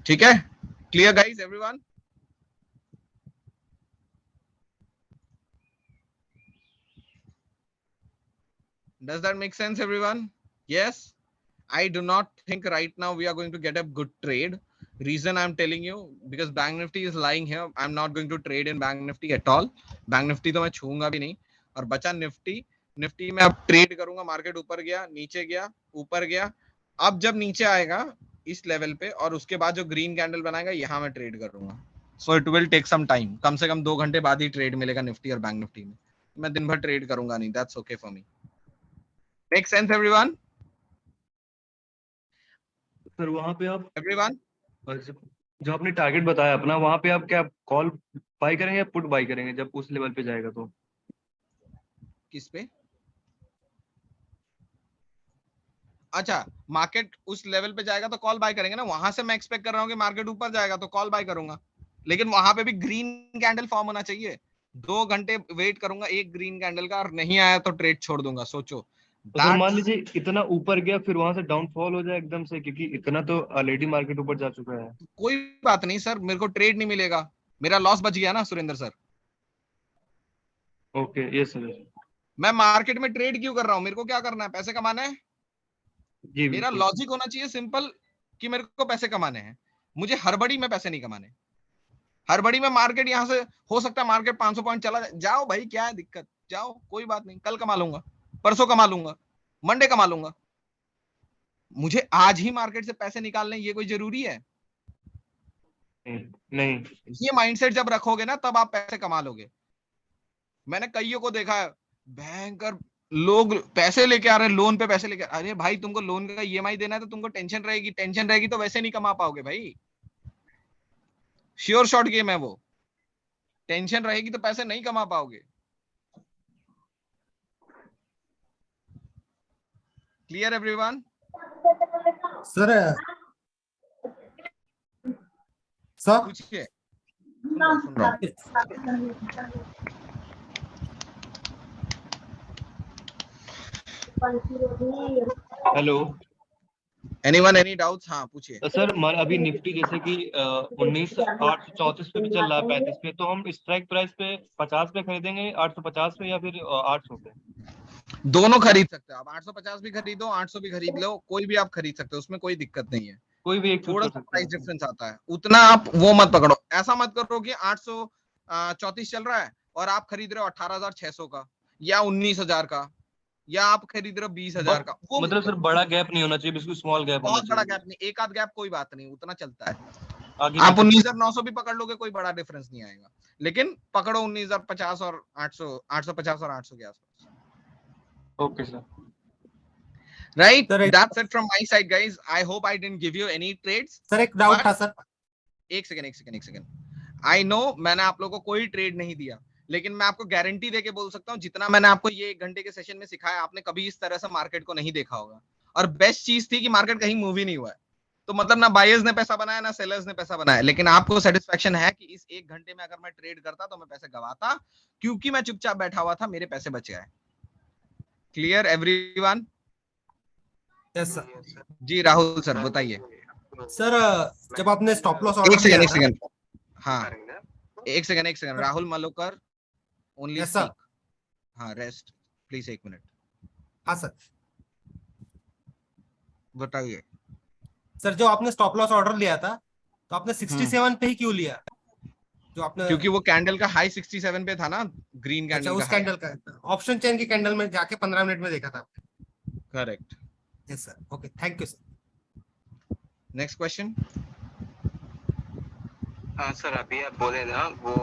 ठीक है. Clear guys everyone? Does that make sense everyone? Yes. I do not think right now we are going to get a good trade. Reason I'm telling you, because Bank Nifty is lying here. I'm not going to trade in Bank Nifty at all. Bank Nifty तो मैं छूंगा भी नहीं. और बचा Nifty. Nifty में अब trade करूंगा. Market ऊपर गया, नीचे गया, ऊपर गया. अब जब नीचे आएगा इस लेवल पे और उसके बाद जो ग्रीन कैंडल बनाएगा, यहाँ मैं ट्रेड करूंगा. So it will take some time. कम से कम 2 घंटे बाद ही ट्रेड मिलेगा निफ्टी और बैंक निफ्टी में. मैं दिन भर ट्रेड करूंगा नहीं. That's okay for me. Make sense everyone? Sir वहाँ पे आप Everyone? जो आपने टारगेट बताया अपना, वहाँ पे आप क्या कॉल बाय करेंगे या पुट बाय करेंगे जब उस लेवल पे जाएगा तो? किस पे? अच्छा, मार्केट उस लेवल पे जाएगा तो कॉल बाय करेंगे ना. वहां से मैं एक्सपेक्ट कर रहा हूँ कि मार्केट ऊपर जाएगा तो कॉल बाय करूंगा, लेकिन वहां पे भी ग्रीन कैंडल फॉर्म होना चाहिए. 2 घंटे वेट करूंगा एक ग्रीन कैंडल का, और नहीं आया तो ट्रेड छोड़ दूंगा. सोचो. तो सर मान लीजिए इतना ऊपर गया फिर वहां से डाउनफॉल हो जाए एकदम से, क्योंकि इतना तो ऑलरेडी मार्केट ऊपर जा चुका है. कोई बात नहीं सर, मेरे को ट्रेड नहीं मिलेगा, मेरा लॉस बच गया ना Surendra sir. Okay. Yes sir. मैं मार्केट में ट्रेड क्यों कर रहा हूँ? मेरे को क्या करना है? पैसे कमाना है. जी. मेरा लॉजिक होना चाहिए सिंपल कि मेरे को पैसे कमाने हैं. मुझे हड़बड़ी में पैसे नहीं कमाने. हड़बड़ी में मार्केट यहाँ से हो सकता है मार्केट 500 पॉइंट चला जाओ भाई, क्या है दिक्कत? जाओ, कोई बात नहीं, कल कमा लूंगा, परसों कमा लूंगा, मंडे कमा लूंगा. मुझे आज ही मार्केट से पैसे निकालने ये कोई जरूरी है? नहीं. ये माइंडसेट जब रखोगे ना तब आप पैसे कमा लोगे. मैंने कईयों को देखा है, भयंकर लोग पैसे लेके आ रहे हैं, लोन पे पैसे लेके. अरे भाई तुमको लोन का ईएमआई देना है तो तुमको टेंशन रहेगी तो वैसे नहीं कमा पाओगे भाई. श्योर शॉर्ट गेम है वो. टेंशन रहेगी तो पैसे नहीं कमा पाओगे. Clear everyone? सर सर पूछिए. सुन रहा हूं. हेलो. Anyone any doubts? हाँ पूछिए. सर अभी निफ्टी जैसे कि 19,834 पे भी चल रहा है, 35 पे, तो हम स्ट्राइक प्राइस पे 50 पे खरीदेंगे, 850 पे या फिर 800 पे? दोनों खरीद सकते हो आप. 850 भी खरीदो, 800 भी खरीद लो, कोई भी आप खरीद सकते हो, उसमें कोई दिक्कत नहीं है. कोई भी एक थोड़ा सा प्राइस डिफरेंस आता है, उतना आप वो मत पकड़ो. ऐसा मत करो कि 834 चल रहा है और आप खरीद रहे हो 18,600 का या 19,000 का, या आप खरीद रहे हो 20,000 का. वो मतलब सर बड़ा गैप नहीं होना चाहिए, बिल्कुल स्मॉल गैप होना बहुत बड़ा चाहिए. गैप नहीं, एक आध गैप कोई बात नहीं, उतना चलता है. आगे आप 19,900 भी पकड़ लोगे, कोई बड़ा डिफरेंस नहीं आएगा, लेकिन पकड़ो 19,050 और 800, 850 और 800 के आसपास. Okay sir. Right? Sir, That's it from my side, guys. I hope I didn't give you any trades. Sir एक डाउट था सर. एक सेकंड. I know मैंने आप लोगों को कोई ट्रेड नहीं दिया, लेकिन मैं आपको गारंटी देके बोल सकता हूँ जितना मैंने आपको ये 1 घंटे के सेशन में सिखाया, आपने कभी इस तरह से मार्केट को नहीं देखा होगा. और बेस्ट चीज थी कि मार्केट कहीं मूव ही नहीं हुआ है. तो मतलब ना बायर्स ने पैसा बनाया ना सेलर्स ने पैसा बनाया, लेकिन आपको सेटिस्फेक्शन है कि इस 1 घंटे में अगर मैं ट्रेड करता तो मैं पैसे गवाता, क्योंकि मैं चुपचाप बैठा हुआ था, मेरे पैसे बच गए। Clear everyone? Yes sir. जी राहुल सर बताइए। सर जब आपने स्टॉप लॉस एक ऑर्डर सेकंड लिया एक था, सेकंड हाँ एक second Rahul Malokar only yes sir. Speak. हाँ रेस्ट प्लीज 1 मिनट। हाँ सर। बताइए। सर जो आपने स्टॉप लॉस ऑर्डर लिया था, तो आपने 67 पे ही क्यों लिया? जो आपने, क्योंकि वो कैंडल का हाई 67 पे था ना, ग्रीन अच्छा कैंडल उस का हाई। कैंडल का ऑप्शन चेन की कैंडल में जाके 15 मिनट में देखा था आपने? Correct. Yes sir, okay thank you sir. Next question. हाँ सर, अभी आप बोले ना वो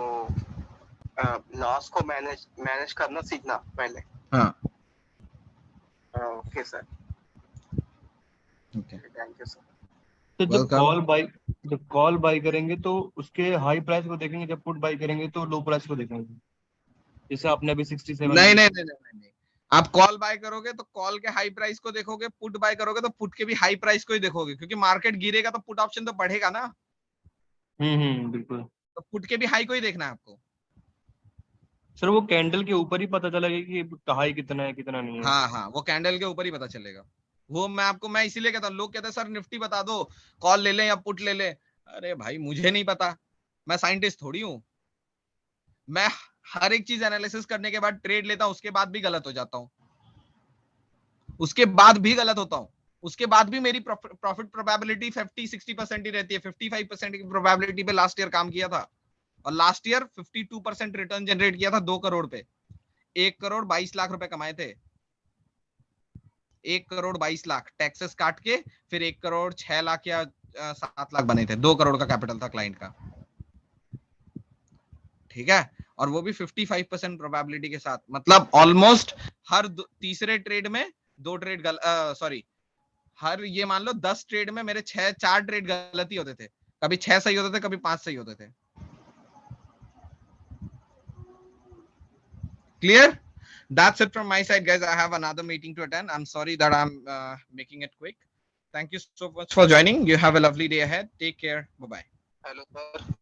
लॉस को मैनेज करना सीखना पहले। हाँ okay sir, okay thank you sir. तो जब कॉल बाय करेंगे तो उसके हाई प्राइस को देखेंगे, जब पुट बाय करेंगे तो लो प्राइस को देखेंगे। जैसे आपने अभी 67 नहीं, आप कॉल बाय करोगे तो कॉल के हाई प्राइस को देखोगे, पुट बाय करोगे तो पुट के भी हाई प्राइस को ही देखोगे, क्योंकि मार्केट गिरेगा तो पुट ऑप्शन तो बढ़ेगा ना, बिल्कुल। तो पुट के भी हाई को ही देखना है आपको। सर वो कैंडल के ऊपर ही पता चलेगा कि हाई कितना है कितना नहीं है। हाँ वो कैंडल के ऊपर ही पता चलेगा। वो मैं इसीलिए कहता हूँ, लोग कहते हैं सर निफ्टी बता दो, कॉल ले लें या पुट ले लें। अरे भाई मुझे नहीं पता, मैं साइंटिस्ट थोड़ी हूँ। मैं हर एक चीज एनालिसिस करने के बाद ट्रेड लेता हूँ, उसके बाद भी गलत हो जाता हूँ, उसके बाद भी गलत होता हूँ, उसके बाद भी मेरी प्रॉफिट प्रोबेबिलिटी 50-60% ही रहती है। 55% की प्रोबेबिलिटी पे लास्ट ईयर काम किया था, और लास्ट ईयर 52% रिटर्न जनरेट किया था 2 करोड़ पे। 1 करोड़ 22 लाख रुपए कमाए थे। 1 करोड़ 22 लाख टैक्सेस काट के, फिर 1 करोड़ 6 लाख या 7 लाख बने थे। 2 करोड़ का कैपिटल था क्लाइंट का, ठीक है, और वो भी 55% प्रोबेबिलिटी के साथ। मतलब ऑलमोस्ट हर तीसरे ट्रेड में 2 ट्रेड हर ये मान लो 10 ट्रेड में मेरे 4 ट्रेड गलत ही होते थे। कभी 6 सही होते थे, कभी 5 सही होते थे। Clear? That's it from my side, guys. I have another meeting to attend. I'm sorry that I'm making it quick. Thank you so much for joining. You have a lovely day ahead. Take care. Bye bye. Hello sir.